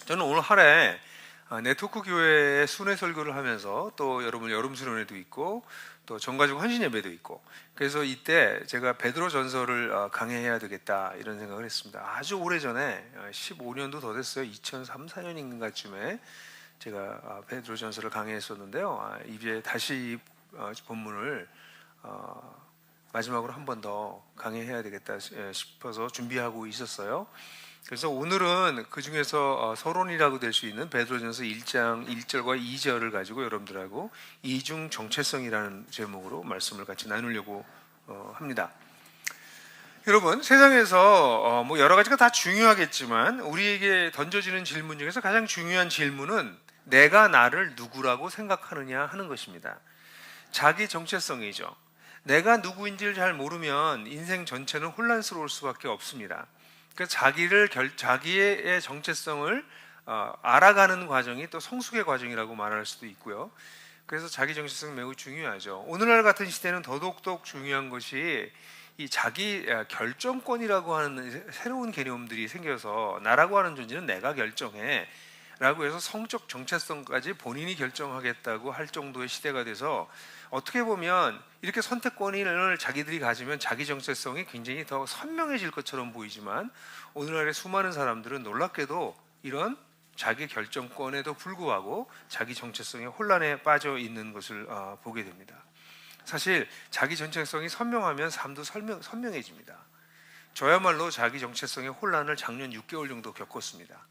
저는 오늘 하루에 네트워크 교회에 순회 설교를 하면서 또 여러분 여름 수련회도 있고 또 전가족 헌신 예배도 있고, 그래서 이때 제가 베드로 전서를 강해해야 되겠다 이런 생각을 했습니다. 아주 오래전에 15년도 더 됐어요. 2003, 4년인가쯤에 제가 베드로 전서를 강해했었는데요. 이제 다시 본문을 마지막으로 한 번 더 강해해야 되겠다 싶어서 준비하고 있었어요. 그래서 오늘은 그 중에서 서론이라고 될 수 있는 베드로전서 1장 1절과 2절을 가지고 여러분들하고 이중 정체성이라는 제목으로 말씀을 같이 나누려고 합니다. 여러분, 세상에서 뭐 여러 가지가 다 중요하겠지만 우리에게 던져지는 질문 중에서 가장 중요한 질문은 내가 나를 누구라고 생각하느냐 하는 것입니다. 자기 정체성이죠. 내가 누구인지를 잘 모르면 인생 전체는 혼란스러울 수밖에 없습니다. 그래서 자기의 정체성을 알아가는 과정이 또 성숙의 과정이라고 말할 수도 있고요. 그래서 자기 정체성 매우 중요하죠. 오늘날 같은 시대는 더더욱 중요한 것이 이 자기 결정권이라고 하는 새로운 개념들이 생겨서 나라고 하는 존재는 내가 결정해 라고 해서 성적 정체성까지 본인이 결정하겠다고 할 정도의 시대가 돼서, 어떻게 보면 이렇게 선택권을 자기들이 가지면 자기 정체성이 굉장히 더 선명해질 것처럼 보이지만, 오늘날의 수많은 사람들은 놀랍게도 이런 자기 결정권에도 불구하고 자기 정체성의 혼란에 빠져 있는 것을 보게 됩니다. 사실 자기 정체성이 선명하면 삶도 선명해집니다. 저야말로 자기 정체성의 혼란을 작년 6개월 정도 겪었습니다.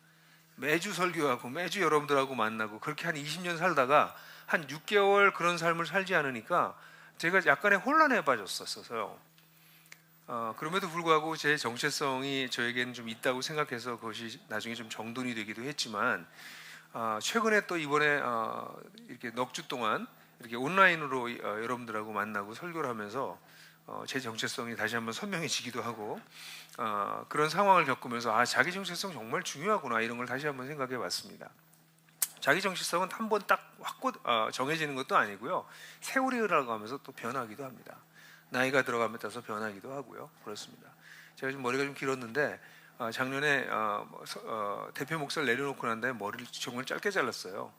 매주 설교하고 매주 여러분들하고 만나고 그렇게 한 20년 살다가 한 6개월 그런 삶을 살지 않으니까 제가 약간의 혼란에 빠졌었어요. 그럼에도 불구하고 제 정체성이 저에게는 좀 있다고 생각해서 그것이 나중에 좀 정돈이 되기도 했지만, 최근에 또 이번에 이렇게 넉 주 동안 이렇게 온라인으로 여러분들하고 만나고 설교를 하면서 제 정체성이 다시 한번 선명해지기도 하고, 그런 상황을 겪으면서 자기 정체성 정말 중요하구나 이런 걸 다시 한번 생각해 봤습니다. 자기 정체성은 한 번 딱 정해지는 것도 아니고요. 세월이 흘러가면서 또 변하기도 합니다. 나이가 들어감에 따라서 변하기도 하고요. 그렇습니다. 제가 지금 머리가 좀 길었는데 작년에 대표 목사를 내려놓고 난 다음에 머리를 정말 짧게 잘랐어요.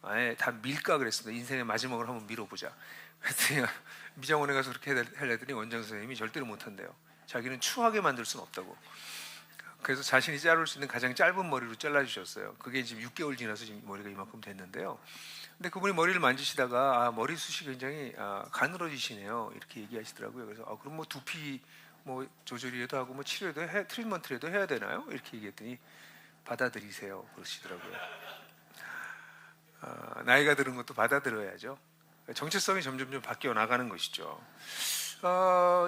아예 다 밀까 그랬습니다. 인생의 마지막으로 한번 밀어보자. 그랬더니 미장원에 가서 그렇게 하려더니 원장 선생님이 절대로 못한대요. 자기는 추하게 만들 수는 없다고. 그래서 자신이 자를 수 있는 가장 짧은 머리로 잘라주셨어요. 그게 지금 6개월 지나서 지금 머리가 이만큼 됐는데요. 근데 그분이 머리를 만지시다가 머리숱이 굉장히 가늘어지시네요. 이렇게 얘기하시더라고요. 그래서 그럼 뭐 두피 뭐 조절이라도 하고 뭐 치료도 트리트먼트라도 해야 되나요? 이렇게 얘기했더니 받아들이세요. 그러시더라고요. 나이가 들은 것도 받아들여야죠. 정체성이 점점 바뀌어 나가는 것이죠.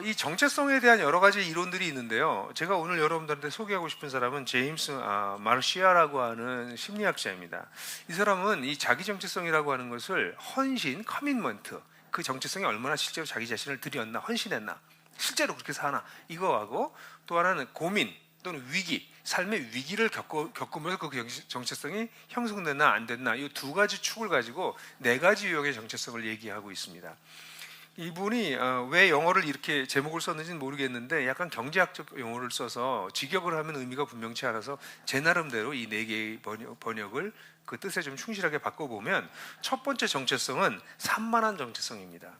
이 정체성에 대한 여러 가지 이론들이 있는데요. 제가 오늘 여러분들한테 소개하고 싶은 사람은 제임스 마르시아라고 하는 심리학자입니다. 이 사람은 이 자기 정체성이라고 하는 것을 헌신, 커밋먼트, 그 정체성이 얼마나 실제로 자기 자신을 들였나, 헌신했나, 실제로 그렇게 사나, 이거하고 또 하나는 고민 또는 위기, 삶의 위기를 겪으면서 그 정체성이 형성됐나 안 됐나, 이 두 가지 축을 가지고 네 가지 유형의 정체성을 얘기하고 있습니다. 이분이 왜 영어를 이렇게 제목을 썼는지는 모르겠는데 약간 경제학적 용어를 써서 직역을 하면 의미가 분명치 않아서 제 나름대로 이 네 개의 번역을 그 뜻에 좀 충실하게 바꿔보면, 첫 번째 정체성은 산만한 정체성입니다.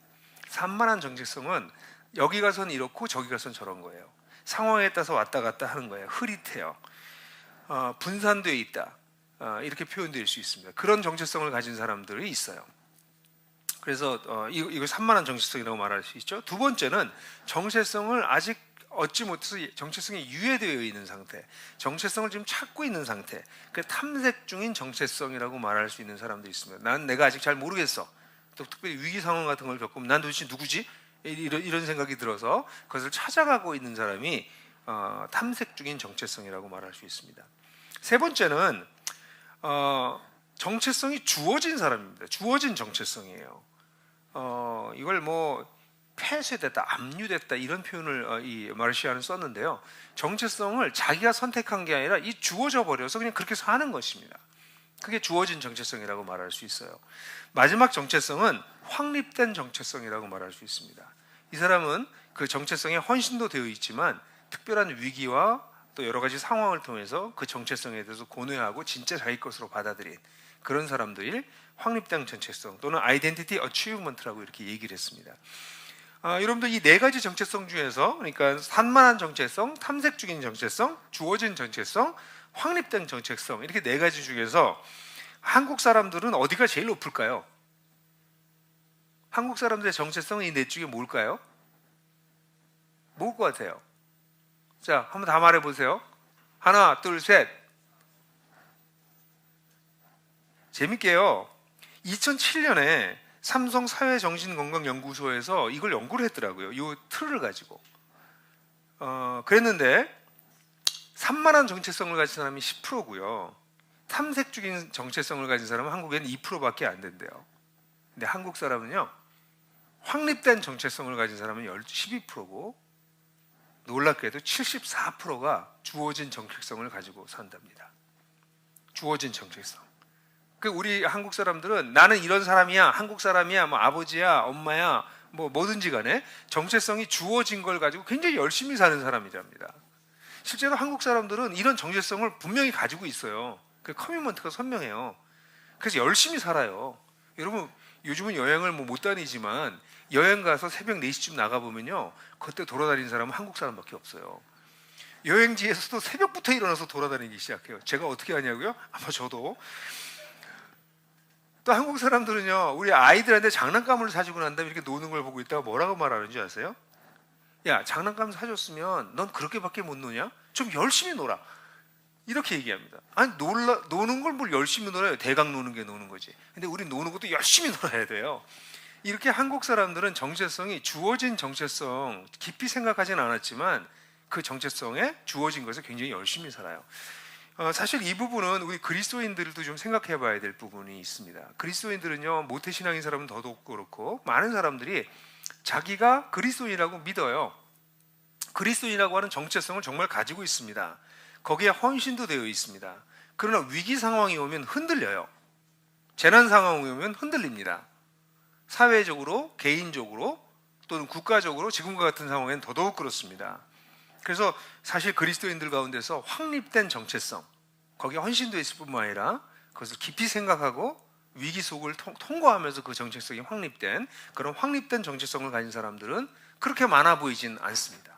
산만한 정체성은 여기 가선 이렇고 저기 가선 저런 거예요. 상황에 따라서 왔다 갔다 하는 거예요. 흐릿해요. 분산되어 있다. 이렇게 표현될 수 있습니다. 그런 정체성을 가진 사람들이 있어요. 그래서 이거 산만한 정체성이라고 말할 수 있죠. 두 번째는 정체성을 아직 얻지 못해서 정체성이 유예되어 있는 상태, 정체성을 지금 찾고 있는 상태, 그 탐색 중인 정체성이라고 말할 수 있는 사람들이 있습니다. 난 내가 아직 잘 모르겠어. 또 특별히 위기 상황 같은 걸 겪으면 난 도대체 누구지? 이런 생각이 들어서 그것을 찾아가고 있는 사람이 탐색 중인 정체성이라고 말할 수 있습니다. 세 번째는 정체성이 주어진 사람입니다. 주어진 정체성이에요. 이걸 뭐 폐쇄됐다, 압류됐다 이런 표현을 이 마르시아는 썼는데요. 정체성을 자기가 선택한 게 아니라 이 주어져 버려서 그냥 그렇게 사는 것입니다. 그게 주어진 정체성이라고 말할 수 있어요. 마지막 정체성은 확립된 정체성이라고 말할 수 있습니다. 이 사람은 그 정체성에 헌신도 되어 있지만 특별한 위기와 또 여러 가지 상황을 통해서 그 정체성에 대해서 고뇌하고 진짜 자기 것으로 받아들인 그런 사람들이 확립된 정체성 또는 아이덴티티 어치브먼트라고 이렇게 얘기를 했습니다. 여러분들 이 네 가지 정체성 중에서, 그러니까 산만한 정체성, 탐색적인 정체성, 주어진 정체성, 확립된 정체성, 이렇게 네 가지 중에서 한국 사람들은 어디가 제일 높을까요? 한국 사람들의 정체성은 이 네 중에 뭘까요? 뭘 것 같아요? 자, 한번 다 말해보세요. 하나, 둘, 셋. 재밌게요. 2007년에 삼성 사회정신건강연구소에서 이걸 연구를 했더라고요. 이 틀을 가지고. 그랬는데 산만한 정체성을 가진 사람이 10%고요. 탐색적인 정체성을 가진 사람은 한국에는 2%밖에 안 된대요. 근데 한국 사람은요, 확립된 정체성을 가진 사람은 12%고 놀랍게도 74%가 주어진 정체성을 가지고 산답니다. 주어진 정체성. 우리 한국 사람들은 나는 이런 사람이야, 한국 사람이야, 뭐 아버지야, 엄마야, 뭐 뭐든지 간에 정체성이 주어진 걸 가지고 굉장히 열심히 사는 사람이랍니다. 실제로 한국 사람들은 이런 정체성을 분명히 가지고 있어요. 그 커미먼트가 선명해요. 그래서 열심히 살아요. 여러분, 요즘은 여행을 뭐 못 다니지만 여행 가서 새벽 4시쯤 나가보면요, 그때 돌아다니는 사람은 한국 사람밖에 없어요. 여행지에서도 새벽부터 일어나서 돌아다니기 시작해요. 제가 어떻게 하냐고요? 아마 저도. 또 한국 사람들은요, 우리 아이들한테 장난감을 사주고 난 다음에 이렇게 노는 걸 보고 있다가 뭐라고 말하는 줄 아세요? 야, 장난감 사줬으면 넌 그렇게밖에 못 노냐? 좀 열심히 놀아. 이렇게 얘기합니다. 아니, 노는 걸 뭘 열심히 놀아요? 대강 노는 게 노는 거지. 근데 우리 노는 것도 열심히 놀아야 돼요. 이렇게 한국 사람들은 정체성이 주어진 정체성 깊이 생각하진 않았지만 그 정체성에 주어진 것을 굉장히 열심히 살아요. 사실 이 부분은 우리 그리스도인들도 좀 생각해 봐야 될 부분이 있습니다. 그리스도인들은요, 모태신앙인 사람은 더더욱 그렇고 많은 사람들이 자기가 그리스도인이라고 믿어요. 그리스도인이라고 하는 정체성을 정말 가지고 있습니다. 거기에 헌신도 되어 있습니다. 그러나 위기 상황이 오면 흔들려요. 재난 상황이 오면 흔들립니다. 사회적으로, 개인적으로 또는 국가적으로 지금과 같은 상황에는 더더욱 그렇습니다. 그래서 사실 그리스도인들 가운데서 확립된 정체성, 거기에 헌신도 있을 뿐만 아니라 그것을 깊이 생각하고 위기 속을 통과하면서 그 정체성이 확립된 그런 확립된 정체성을 가진 사람들은 그렇게 많아 보이진 않습니다.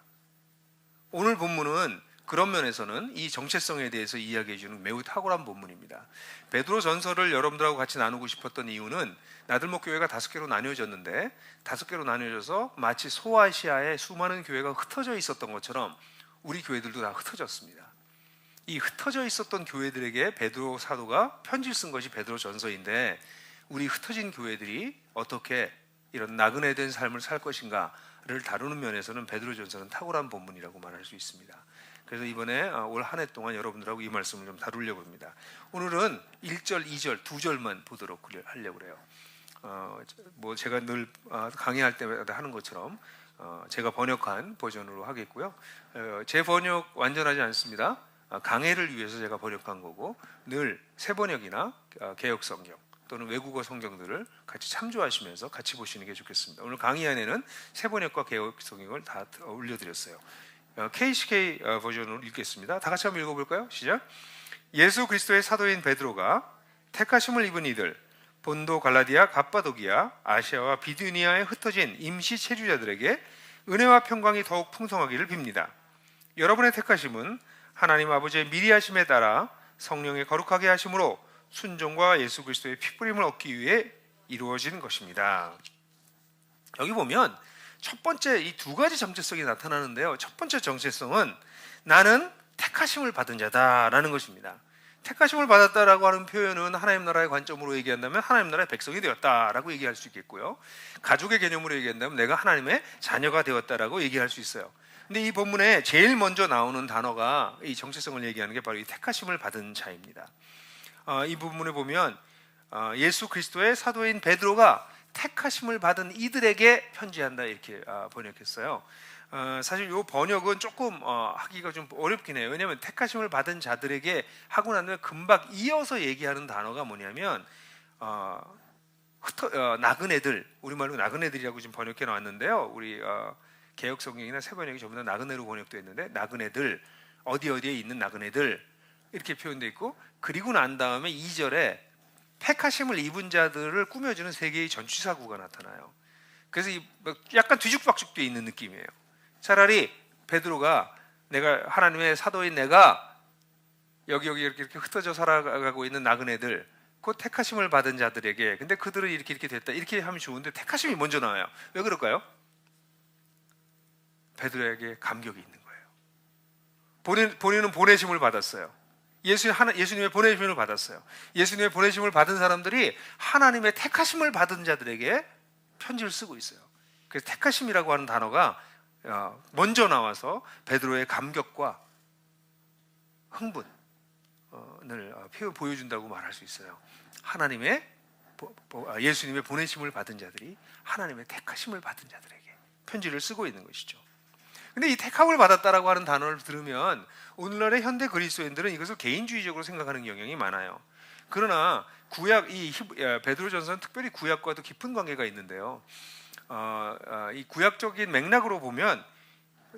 오늘 본문은 그런 면에서는 이 정체성에 대해서 이야기해 주는 매우 탁월한 본문입니다. 베드로 전서를 여러분들하고 같이 나누고 싶었던 이유는 나들목 교회가 5개로 나뉘어졌는데 5개로 나뉘어져서 마치 소아시아에 수많은 교회가 흩어져 있었던 것처럼 우리 교회들도 다 흩어졌습니다. 이 흩어져 있었던 교회들에게 베드로 사도가 편지를 쓴 것이 베드로 전서인데 우리 흩어진 교회들이 어떻게 이런 나그네된 삶을 살 것인가를 다루는 면에서는 베드로 전서는 탁월한 본문이라고 말할 수 있습니다. 그래서 이번에 올 한 해 동안 여러분들하고 이 말씀을 좀 다루려고 합니다. 오늘은 1절, 2절, 2절만 보도록 하려고 그래요. 뭐 제가 늘 강의할 때마다 하는 것처럼 제가 번역한 버전으로 하겠고요. 제 번역 완전하지 않습니다. 강해를 위해서 제가 번역한 거고 늘 새 번역이나 개역 성경 또는 외국어 성경들을 같이 참조하시면서 같이 보시는 게 좋겠습니다. 오늘 강의 안에는 새 번역과 개역 성경을 다 올려드렸어요. KCK 버전으로 읽겠습니다. 다 같이 한번 읽어볼까요? 시작. 예수 그리스도의 사도인 베드로가 택하심을 입은 이들 본도, 갈라디아, 갑바도기아, 아시아와 비두니아에 흩어진 임시 체류자들에게 은혜와 평강이 더욱 풍성하기를 빕니다. 여러분의 택하심은 하나님 아버지의 미리 하심에 따라 성령의 거룩하게 하심으로 순종과 예수 그리스도의 피뿌림을 얻기 위해 이루어진 것입니다. 여기 보면 첫 번째 이 두 가지 정체성이 나타나는데요. 첫 번째 정체성은 나는 택하심을 받은 자다라는 것입니다. 택하심을 받았다라고 하는 표현은 하나님 나라의 관점으로 얘기한다면 하나님 나라의 백성이 되었다라고 얘기할 수 있겠고요. 가족의 개념으로 얘기한다면 내가 하나님의 자녀가 되었다라고 얘기할 수 있어요. 근데 이 본문에 제일 먼저 나오는 단어가 이 정체성을 얘기하는 게 바로 이 택하심을 받은 자입니다. 이 부분에 보면 예수 그리스도의 사도인 베드로가 택하심을 받은 이들에게 편지한다 이렇게 번역했어요. 사실 이 번역은 조금 하기가 좀 어렵긴 해요. 왜냐하면 택하심을 받은 자들에게 하고 난 다음에 금방 이어서 얘기하는 단어가 뭐냐면 나그네들, 우리말로 나그네들이라고 지금 번역해 놨는데요. 우리 개역 성경이나 새 번역이 전부 다 나그네로 번역되어 있는데 나그네들, 어디 어디에 있는 나그네들 이렇게 표현되어 있고, 그리고 난 다음에 2절에 택하심을 입은 자들을 꾸며주는 세 개의 전치사구가 나타나요. 그래서 약간 뒤죽박죽되어 있는 느낌이에요. 차라리 베드로가 내가 하나님의 사도인 내가 여기 이렇게 흩어져 살아가고 있는 나그네들, 그 택하심을 받은 자들에게, 근데 그들은 이렇게 됐다 이렇게 하면 좋은데 택하심이 먼저 나와요. 왜 그럴까요? 베드로에게 감격이 있는 거예요. 본인은 보내심을 받았어요. 예수님의 보내심을 받았어요. 예수님의 보내심을 받은 사람들이 하나님의 택하심을 받은 자들에게 편지를 쓰고 있어요. 그래서 택하심이라고 하는 단어가 먼저 나와서 베드로의 감격과 흥분을 보여준다고 말할 수 있어요. 예수님의 보내심을 받은 자들이 하나님의 택하심을 받은 자들에게 편지를 쓰고 있는 것이죠. 근데 이 택함을 받았다라고 하는 단어를 들으면 오늘날의 현대 그리스도인들은 이것을 개인주의적으로 생각하는 경향이 많아요. 그러나 베드로전서는 특별히 구약과도 깊은 관계가 있는데요. 이 구약적인 맥락으로 보면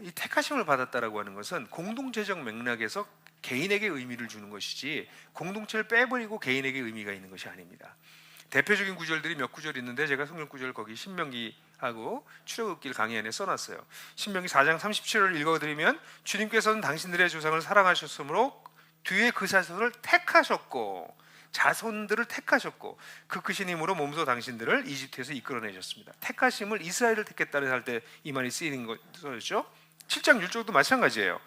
이 택하심을 받았다라고 하는 것은 공동체적 맥락에서 개인에게 의미를 주는 것이지 공동체를 빼버리고 개인에게 의미가 있는 것이 아닙니다. 대표적인 구절들이 몇 구절 있는데 제가 성경 구절 거기 신명기하고 출애굽기를 강의 안에 써놨어요. 신명기 4장 37절을 읽어드리면, 주님께서는 당신들의 조상을 사랑하셨으므로 뒤에 그 자손을 택하셨고 자손들을 택하셨고 그 크신 힘으로 몸소 당신들을 이집트에서 이끌어내셨습니다. 택하심을 이스라엘을 택했다는 할 때 이 말이 쓰이는 것이죠. 7장 1절도 마찬가지예요.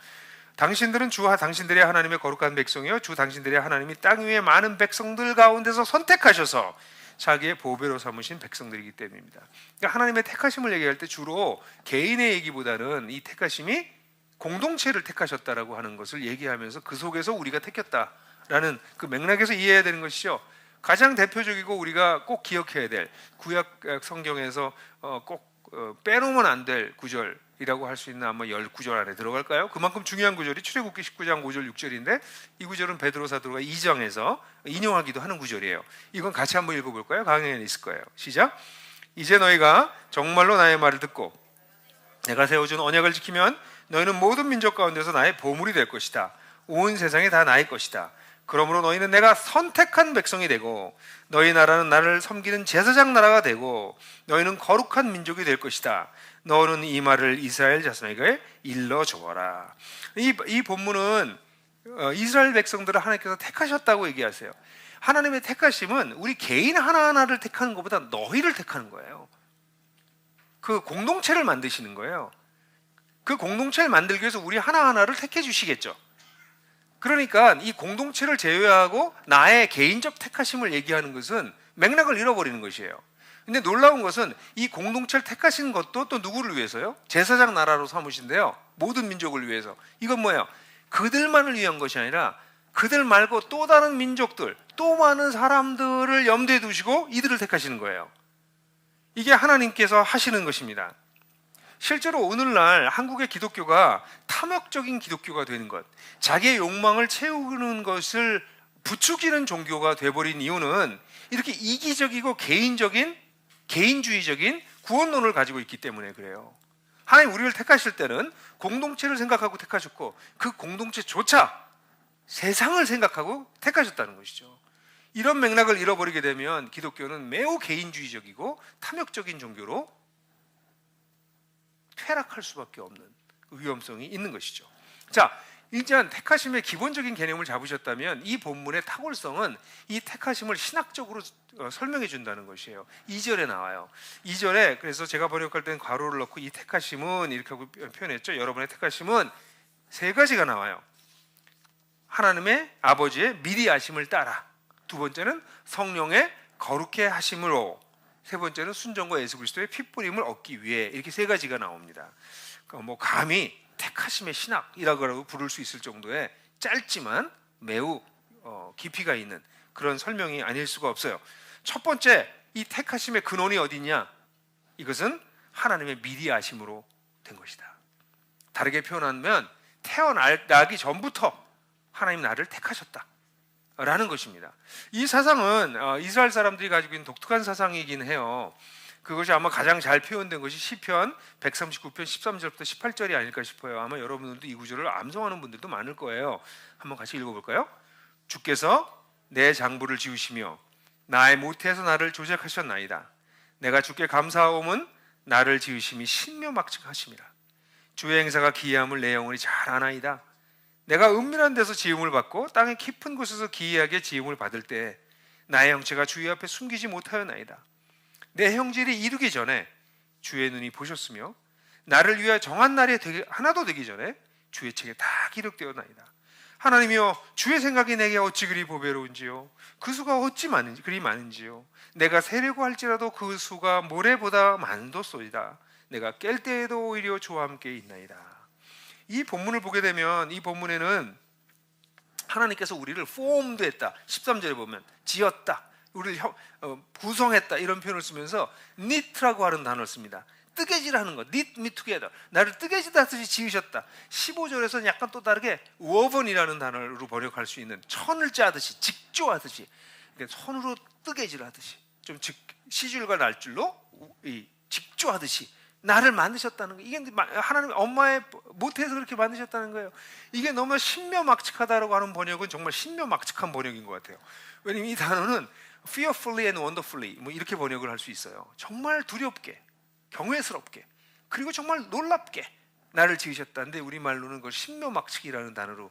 당신들은 당신들의 하나님의 거룩한 백성이요 주 당신들의 하나님이 땅 위의 많은 백성들 가운데서 선택하셔서 자기의 보배로 삼으신 백성들이기 때문입니다. 그러니까 하나님의 택하심을 얘기할 때 주로 개인의 얘기보다는 이 택하심이 공동체를 택하셨다라고 하는 것을 얘기하면서 그 속에서 우리가 택했다라는 그 맥락에서 이해해야 되는 것이죠. 가장 대표적이고 우리가 꼭 기억해야 될 구약 성경에서 꼭 빼놓으면 안 될 구절이라고 할 수 있는 아마 10구절 안에 들어갈까요? 그만큼 중요한 구절이 출애굽기 19장 5절 6절인데 이 구절은 베드로 사도가 2장에서 인용하기도 하는 구절이에요. 이건 같이 한번 읽어볼까요? 강연에 있을 거예요. 시작. 이제 너희가 정말로 나의 말을 듣고 내가 세워준 언약을 지키면 너희는 모든 민족 가운데서 나의 보물이 될 것이다. 온 세상이 다 나의 것이다. 그러므로 너희는 내가 선택한 백성이 되고 너희 나라는 나를 섬기는 제사장 나라가 되고 너희는 거룩한 민족이 될 것이다. 너는 이 말을 이스라엘 자손에게 일러 주어라. 이 본문은 이스라엘 백성들을 하나님께서 택하셨다고 얘기하세요. 하나님의 택하심은 우리 개인 하나하나를 택하는 것보다 너희를 택하는 거예요. 그 공동체를 만드시는 거예요. 그 공동체를 만들기 위해서 우리 하나하나를 택해 주시겠죠. 그러니까 이 공동체를 제외하고 나의 개인적 택하심을 얘기하는 것은 맥락을 잃어버리는 것이에요. 근데 놀라운 것은 이 공동체를 택하신 것도 또 누구를 위해서요? 제사장 나라로 삼으신데요. 모든 민족을 위해서. 이건 뭐예요? 그들만을 위한 것이 아니라 그들 말고 또 다른 민족들, 또 많은 사람들을 염두에 두시고 이들을 택하시는 거예요. 이게 하나님께서 하시는 것입니다. 실제로 오늘날 한국의 기독교가 탐욕적인 기독교가 되는 것, 자기의 욕망을 채우는 것을 부추기는 종교가 돼버린 이유는 이렇게 이기적이고 개인주의적인 구원론을 가지고 있기 때문에 그래요. 하나님 우리를 택하실 때는 공동체를 생각하고 택하셨고 그 공동체조차 세상을 생각하고 택하셨다는 것이죠. 이런 맥락을 잃어버리게 되면 기독교는 매우 개인주의적이고 탐욕적인 종교로 퇴락할 수밖에 없는 위험성이 있는 것이죠. 자, 일단 택하심의 기본적인 개념을 잡으셨다면 이 본문의 탁월성은 이 택하심을 신학적으로 설명해 준다는 것이에요. 2절에 나와요. 2절에 그래서 제가 번역할 때는 괄호를 넣고 이 택하심은 이렇게 하고 표현했죠. 여러분의 택하심은 세 가지가 나와요. 하나님의 아버지의 미리 아심을 따라, 두 번째는 성령의 거룩해 하심으로, 세 번째는 순종과 예수 그리스도의 핏부림을 얻기 위해, 이렇게 세 가지가 나옵니다. 뭐 감히 택하심의 신학이라고 부를 수 있을 정도의 짧지만 매우 깊이가 있는 그런 설명이 아닐 수가 없어요. 첫 번째, 이 택하심의 근원이 어디냐? 이것은 하나님의 미리 아심으로 된 것이다. 다르게 표현하면 태어나기 전부터 하나님 나를 택하셨다 라는 것입니다. 이 사상은 이스라엘 사람들이 가지고 있는 독특한 사상이긴 해요. 그것이 아마 가장 잘 표현된 것이 시편 139편 13절부터 18절이 아닐까 싶어요. 아마 여러분들도 이 구절을 암송하는 분들도 많을 거예요. 한번 같이 읽어볼까요? 주께서 내 장부를 지우시며 나의 모태에서 나를 조작하셨나이다. 내가 주께 감사하오면 나를 지으심이 신묘막측하심이라. 주의 행사가 기이함을 내 영혼이 잘 아나이다. 내가 은밀한 데서 지음을 받고 땅의 깊은 곳에서 기이하게 지음을 받을 때 나의 형체가 주의 앞에 숨기지 못하였나이다. 내 형질이 이르기 전에 주의 눈이 보셨으며 나를 위하여 정한 날이 하나도 되기 전에 주의 책에 다 기록되었나이다. 하나님이여, 주의 생각이 내게 어찌 그리 보배로운지요, 그 수가 어찌 그리 많은지요. 내가 세려고 할지라도 그 수가 모래보다 많도소이다. 내가 깰 때에도 오히려 주와 함께 있나이다. 이 본문을 보게 되면 이 본문에는 하나님께서 우리를 formed 했다, 13절에 보면 지었다, 우리를 구성했다 이런 표현을 쓰면서 knit라고 하는 단어를 씁니다. 뜨개질하는 것, knit me together, 나를 뜨개질하듯이 지으셨다. 15절에서는 약간 또 다르게 woven이라는 단어로 번역할 수 있는 천을 짜듯이, 직조하듯이, 그러니까 손으로 뜨개질하듯이, 좀 시줄과 날줄로 직조하듯이 나를 만드셨다는 거. 이게 하나님 엄마의 모태에서 그렇게 만드셨다는 거예요. 이게 너무 신묘막측하다라고 하는 번역은 정말 신묘막측한 번역인 것 같아요. 왜냐면 이 단어는 fearfully and wonderfully 뭐 이렇게 번역을 할 수 있어요. 정말 두렵게, 경외스럽게, 그리고 정말 놀랍게 나를 지으셨다는데 우리말로는 그걸 신묘막측이라는 단어로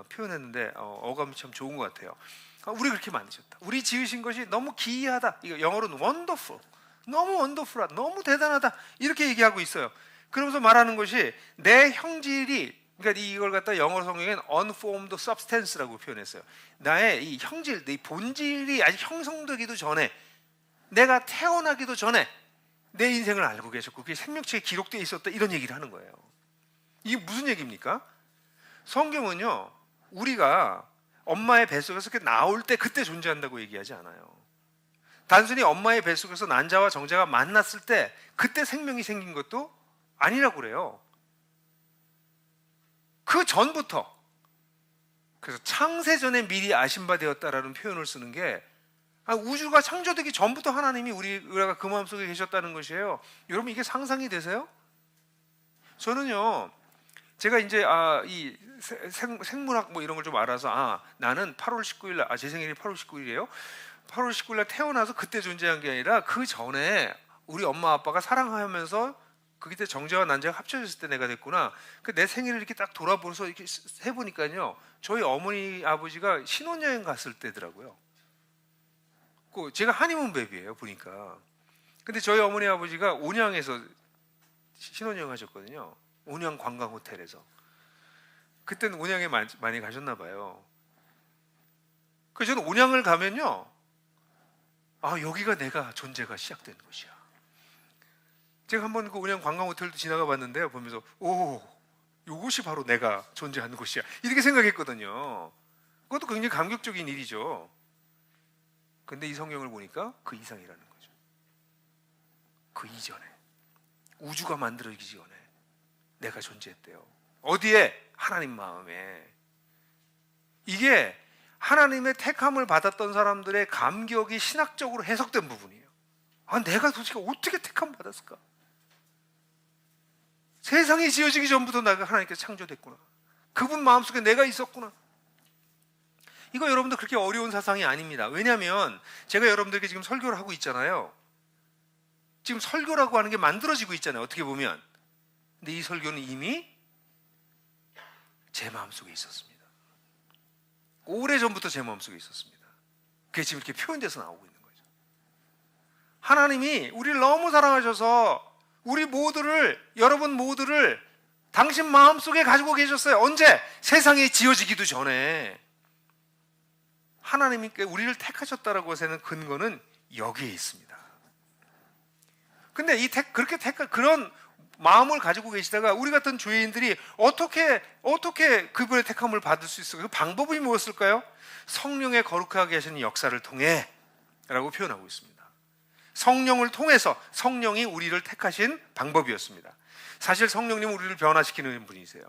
표현했는데 어감이 참 좋은 것 같아요. 우리 그렇게 만드셨다. 우리 지으신 것이 너무 기이하다. 이거 영어로는 wonderful, 너무 원더풀하다, 너무 대단하다 이렇게 얘기하고 있어요. 그러면서 말하는 것이 내 형질이, 그러니까 이걸 갖다 영어 성경에는 unformed substance라고 표현했어요. 나의 이 형질, 내 본질이 아직 형성되기도 전에, 내가 태어나기도 전에 내 인생을 알고 계셨고 그게 생명책에 기록되어 있었다, 이런 얘기를 하는 거예요. 이게 무슨 얘기입니까? 성경은요, 우리가 엄마의 뱃속에서 나올 때 그때 존재한다고 얘기하지 않아요. 단순히 엄마의 뱃속에서 난자와 정자가 만났을 때 그때 생명이 생긴 것도 아니라고 그래요. 그 전부터, 그래서 창세전에 미리 아신 바 되었다라는 표현을 쓰는 게 우주가 창조되기 전부터 하나님이 우리가 그 마음속에 계셨다는 것이에요. 여러분, 이게 상상이 되세요? 저는요, 제가 이제 이 생물학 뭐 이런 걸 좀 알아서 나는 8월 19일 제 생일이 8월 19일이에요. 8월 19일 날 태어나서 그때 존재한 게 아니라 그 전에 우리 엄마 아빠가 사랑하면서 그때 정자와 난자가 합쳐졌을 때 내가 됐구나. 내 생일을 이렇게 딱 돌아보면서 이렇게 해보니까요, 저희 어머니 아버지가 신혼여행 갔을 때더라고요. 제가 한이문 베비예요 보니까. 근데 저희 어머니 아버지가 온양에서 신혼여행 하셨거든요. 온양 관광 호텔에서. 그때는 온양에 많이 가셨나 봐요. 그래서 저는 온양을 가면요, 여기가 내가 존재가 시작되는 곳이야. 제가 한번 그 온양 관광 호텔도 지나가 봤는데요, 보면서 이곳이 바로 내가 존재하는 곳이야, 이렇게 생각했거든요. 그것도 굉장히 감격적인 일이죠. 근데 이 성경을 보니까 그 이상이라는 거죠. 그 이전에, 우주가 만들어지기 전에 내가 존재했대요. 어디에? 하나님 마음에. 이게 하나님의 택함을 받았던 사람들의 감격이 신학적으로 해석된 부분이에요. 내가 도대체 어떻게 택함 받았을까? 세상이 지어지기 전부터 내가 하나님께서 창조됐구나. 그분 마음속에 내가 있었구나. 이거 여러분들 그렇게 어려운 사상이 아닙니다. 왜냐하면 제가 여러분들에게 지금 설교를 하고 있잖아요. 지금 설교라고 하는 게 만들어지고 있잖아요, 어떻게 보면. 근데 이 설교는 이미 제 마음속에 있었습니다. 오래전부터 제 마음속에 있었습니다. 그게 지금 이렇게 표현돼서 나오고 있는 거죠. 하나님이 우리를 너무 사랑하셔서 여러분 모두를 당신 마음속에 가지고 계셨어요. 언제? 세상이 지어지기도 전에. 하나님께 우리를 택하셨다라고 해서는 근거는 여기에 있습니다. 근데 그런 마음을 가지고 계시다가 우리 같은 죄인들이 어떻게 그분의 택함을 받을 수 있을까요? 그 방법이 무엇일까요? 성령의 거룩하게 하시는 역사를 통해 라고 표현하고 있습니다. 성령을 통해서, 성령이 우리를 택하신 방법이었습니다. 사실 성령님은 우리를 변화시키는 분이세요.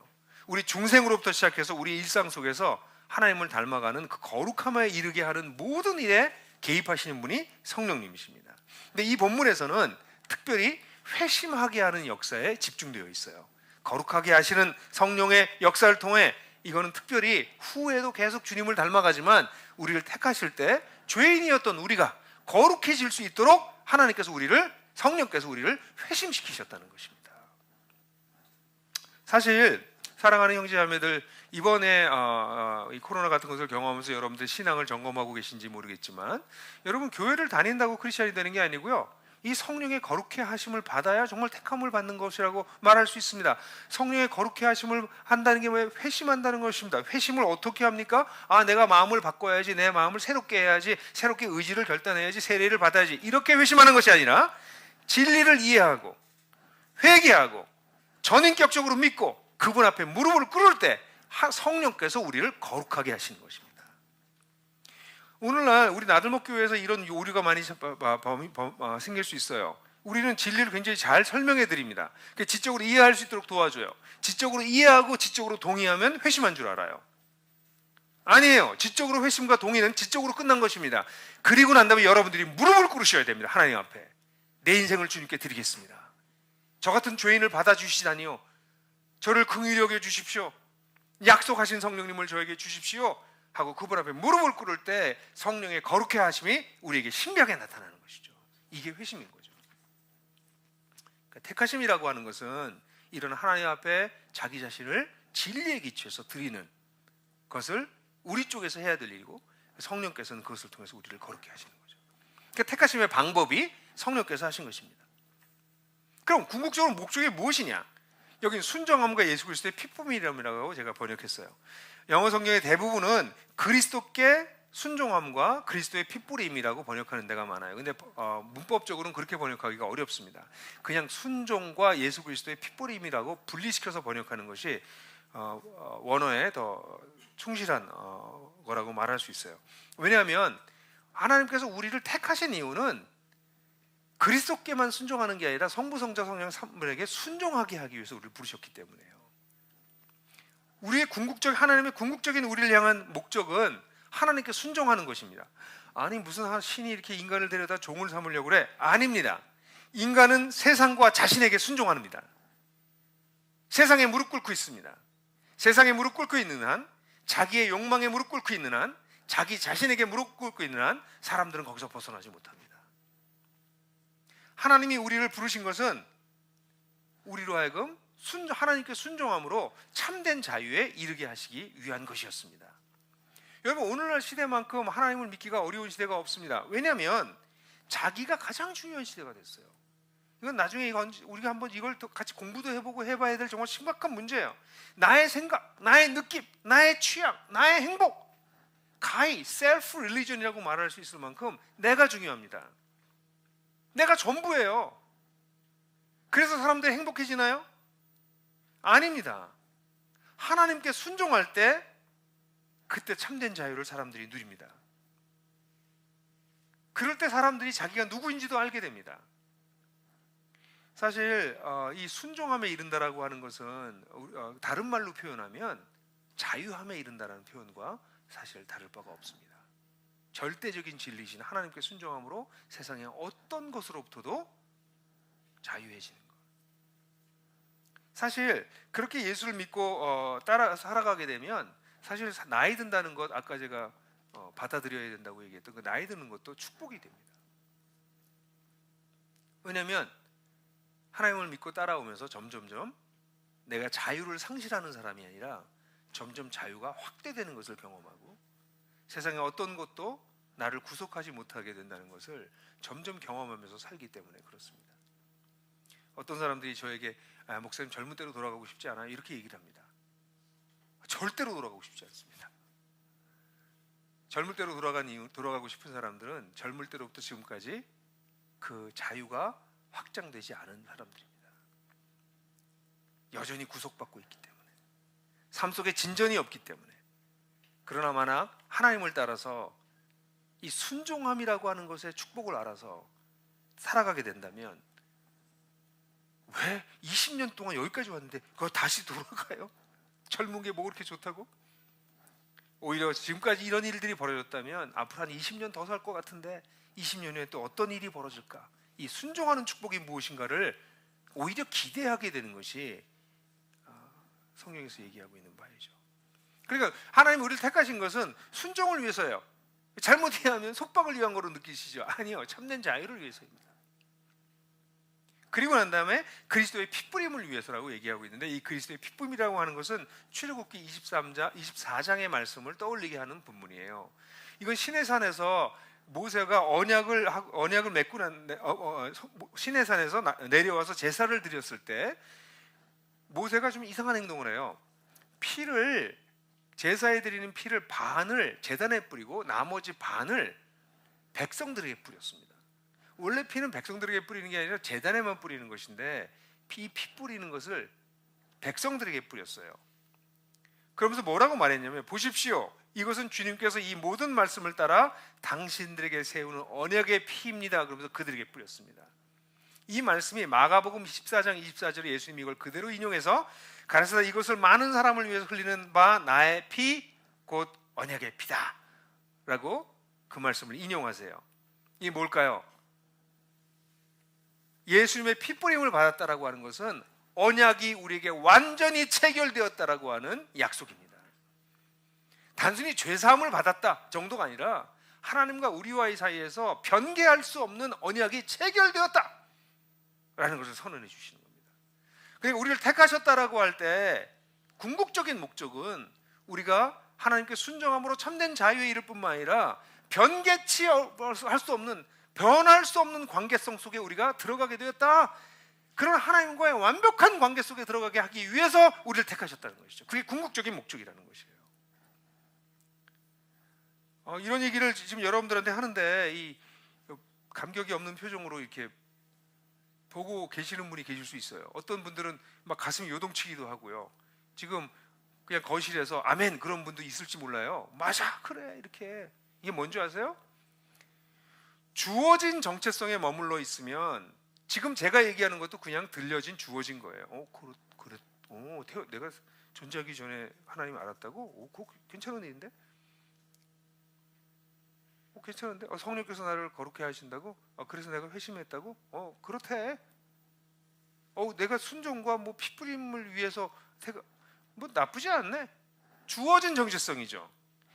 우리 중생으로부터 시작해서 우리 일상 속에서 하나님을 닮아가는 그 거룩함에 이르게 하는 모든 일에 개입하시는 분이 성령님이십니다. 근데 이 본문에서는 특별히 회심하게 하는 역사에 집중되어 있어요. 거룩하게 하시는 성령의 역사를 통해 이거는 특별히 후에도 계속 주님을 닮아가지만 우리를 택하실 때 죄인이었던 우리가 거룩해질 수 있도록 하나님께서 성령께서 우리를 회심시키셨다는 것입니다. 사실 사랑하는 형제자매들, 이번에 이 코로나 같은 것을 경험하면서 여러분들 신앙을 점검하고 계신지 모르겠지만, 여러분 교회를 다닌다고 크리스천이 되는 게 아니고요, 이 성령의 거룩해 하심을 받아야 정말 택함을 받는 것이라고 말할 수 있습니다. 성령의 거룩해 하심을 한다는 게 왜 회심한다는 것입니다. 회심을 어떻게 합니까? 내가 마음을 바꿔야지, 내 마음을 새롭게 해야지, 새롭게 의지를 결단해야지, 세례를 받아야지, 이렇게 회심하는 것이 아니라 진리를 이해하고 회개하고 전인격적으로 믿고 그분 앞에 무릎을 꿇을 때 성령께서 우리를 거룩하게 하시는 것입니다. 오늘날 우리 나들목교회에서 이런 오류가 많이 생길 수 있어요. 우리는 진리를 굉장히 잘 설명해 드립니다. 지적으로 이해할 수 있도록 도와줘요. 지적으로 이해하고 지적으로 동의하면 회심한 줄 알아요. 아니에요. 지적으로 회심과 동의는 지적으로 끝난 것입니다. 그리고 난 다음에 여러분들이 무릎을 꿇으셔야 됩니다. 하나님 앞에 내 인생을 주님께 드리겠습니다. 저 같은 죄인을 받아주시다니요, 저를 긍휼히 여겨 주십시오, 약속하신 성령님을 저에게 주십시오 하고 그분 앞에 무릎을 꿇을 때 성령의 거룩해 하심이 우리에게 신비하게 나타나는 것이죠. 이게 회심인 거죠. 그러니까 택하심이라고 하는 것은 이런 하나님 앞에 자기 자신을 진리에 기초해서 드리는 것을 우리 쪽에서 해야 될 일이고, 성령께서는 그것을 통해서 우리를 거룩해 하시는 거죠. 그러니까 택하심의 방법이 성령께서 하신 것입니다. 그럼 궁극적으로 목적이 무엇이냐? 여기는 순종함과 예수 그리스도의 피품이라고 제가 번역했어요. 영어 성경의 대부분은 그리스도께 순종함과 그리스도의 핏뿌림이라고 번역하는 데가 많아요. 근데 문법적으로는 그렇게 번역하기가 어렵습니다. 그냥 순종과 예수 그리스도의 핏뿌림이라고 분리시켜서 번역하는 것이 원어에 더 충실한 거라고 말할 수 있어요. 왜냐하면 하나님께서 우리를 택하신 이유는 그리스도께만 순종하는 게 아니라 성부, 성자, 성령 3분에게 순종하게 하기 위해서 우리를 부르셨기 때문에요. 하나님의 궁극적인 우리를 향한 목적은 하나님께 순종하는 것입니다. 아니 무슨 신이 이렇게 인간을 데려다 종을 삼으려고 그래? 아닙니다. 인간은 세상과 자신에게 순종합니다. 세상에 무릎 꿇고 있습니다. 세상에 무릎 꿇고 있는 한, 자기의 욕망에 무릎 꿇고 있는 한, 자기 자신에게 무릎 꿇고 있는 한 사람들은 거기서 벗어나지 못합니다. 하나님이 우리를 부르신 것은 우리로 하여금 하나님께 순종함으로 참된 자유에 이르게 하시기 위한 것이었습니다. 여러분, 오늘날 시대만큼 하나님을 믿기가 어려운 시대가 없습니다. 왜냐하면 자기가 가장 중요한 시대가 됐어요. 이건 나중에 우리가 한번 이걸 같이 공부도 해보고 해봐야 될 정말 심각한 문제예요. 나의 생각, 나의 느낌, 나의 취향, 나의 행복, 가히 셀프 릴리전이라고 말할 수 있을 만큼 내가 중요합니다. 내가 전부예요. 그래서 사람들이 행복해지나요? 아닙니다. 하나님께 순종할 때 그때 참된 자유를 사람들이 누립니다. 그럴 때 사람들이 자기가 누구인지도 알게 됩니다. 사실 이 순종함에 이른다라고 하는 것은 다른 말로 표현하면 자유함에 이른다라는 표현과 사실 다를 바가 없습니다. 절대적인 진리신 하나님께 순종함으로 세상의 어떤 것으로부터도 자유해지는 것. 사실 그렇게 예수를 믿고 따라 살아가게 되면 사실 나이 든다는 것, 아까 제가 받아들여야 된다고 얘기했던 그 나이 드는 것도 축복이 됩니다. 왜냐하면 하나님을 믿고 따라오면서 점점점 내가 자유를 상실하는 사람이 아니라 점점 자유가 확대되는 것을 경험하고 세상의 어떤 것도 나를 구속하지 못하게 된다는 것을 점점 경험하면서 살기 때문에 그렇습니다. 어떤 사람들이 저에게 목사님 젊은 때로 돌아가고 싶지 않아요? 이렇게 얘기를 합니다. 절대로 돌아가고 싶지 않습니다. 젊을 때로 돌아가고 싶은 사람들은 젊을 때로부터 지금까지 그 자유가 확장되지 않은 사람들입니다. 여전히 구속받고 있기 때문에, 삶 속에 진전이 없기 때문에. 그러나 만약 하나님을 따라서 이 순종함이라고 하는 것의 축복을 알아서 살아가게 된다면, 왜 20년 동안 여기까지 왔는데 그거 다시 돌아가요? 젊은 게 뭐 그렇게 좋다고? 오히려 지금까지 이런 일들이 벌어졌다면 앞으로 한 20년 더 살 것 같은데 20년 후에 또 어떤 일이 벌어질까? 이 순종하는 축복이 무엇인가를 오히려 기대하게 되는 것이 성경에서 얘기하고 있는 바이죠. 그러니까 하나님 우리를 택하신 것은 순종을 위해서예요. 잘못 이해하면 속박을 위한 거로 느끼시죠? 아니요, 참된 자유를 위해서입니다. 그리고 난 다음에 그리스도의 핏뿌림을 위해서라고 얘기하고 있는데, 이 그리스도의 핏뿌림이라고 하는 것은 출애굽기 24장의 말씀을 떠올리게 하는 본문이에요. 이건 시내산에서 모세가 언약을 맺고 시내산에서 내려와서 제사를 드렸을 때 모세가 좀 이상한 행동을 해요. 제사에 드리는 피를 반을 제단에 뿌리고 나머지 반을 백성들에게 뿌렸습니다. 원래 피는 백성들에게 뿌리는 게 아니라 제단에만 뿌리는 것인데 피 뿌리는 것을 백성들에게 뿌렸어요. 그러면서 뭐라고 말했냐면, 보십시오, 이것은 주님께서 이 모든 말씀을 따라 당신들에게 세우는 언약의 피입니다. 그러면서 그들에게 뿌렸습니다. 이 말씀이 마가복음 14장 24절에 예수님이 이걸 그대로 인용해서 가라사대 이것을 많은 사람을 위해서 흘리는 바 나의 피 곧 언약의 피다 라고 그 말씀을 인용하세요. 이게 뭘까요? 예수님의 핏뿌림을 받았다라고 하는 것은 언약이 우리에게 완전히 체결되었다라고 하는 약속입니다. 단순히 죄사함을 받았다 정도가 아니라 하나님과 우리와의 사이에서 변개할 수 없는 언약이 체결되었다 라는 것을 선언해 주시는 겁니다. 그러니까 우리를 택하셨다라고 할 때 궁극적인 목적은 우리가 하나님께 순종함으로 참된 자유에 이를 뿐만 아니라 변개치 할 수 없는, 변할 수 없는 관계성 속에 우리가 들어가게 되었다. 그런 하나님과의 완벽한 관계 속에 들어가게 하기 위해서 우리를 택하셨다는 것이죠. 그게 궁극적인 목적이라는 것이에요. 이런 얘기를 지금 여러분들한테 하는데 이 감격이 없는 표정으로 이렇게 보고 계시는 분이 계실 수 있어요. 어떤 분들은 막 가슴이 요동치기도 하고요. 지금 그냥 거실에서 아멘 그런 분도 있을지 몰라요. 맞아, 그래, 이렇게. 이게 뭔지 아세요? 주어진 정체성에 머물러 있으면 지금 제가 얘기하는 것도 그냥 들려진 주어진 거예요. 그래, 내가 존재하기 전에 하나님 알았다고? 그거 괜찮은 일인데? 괜찮은데? 성령께서 나를 거룩해 하신다고? 그래서 내가 회심했다고? 그렇대. 내가 순종과 핏뿌림을 위해서 나쁘지 않네. 주어진 정체성이죠.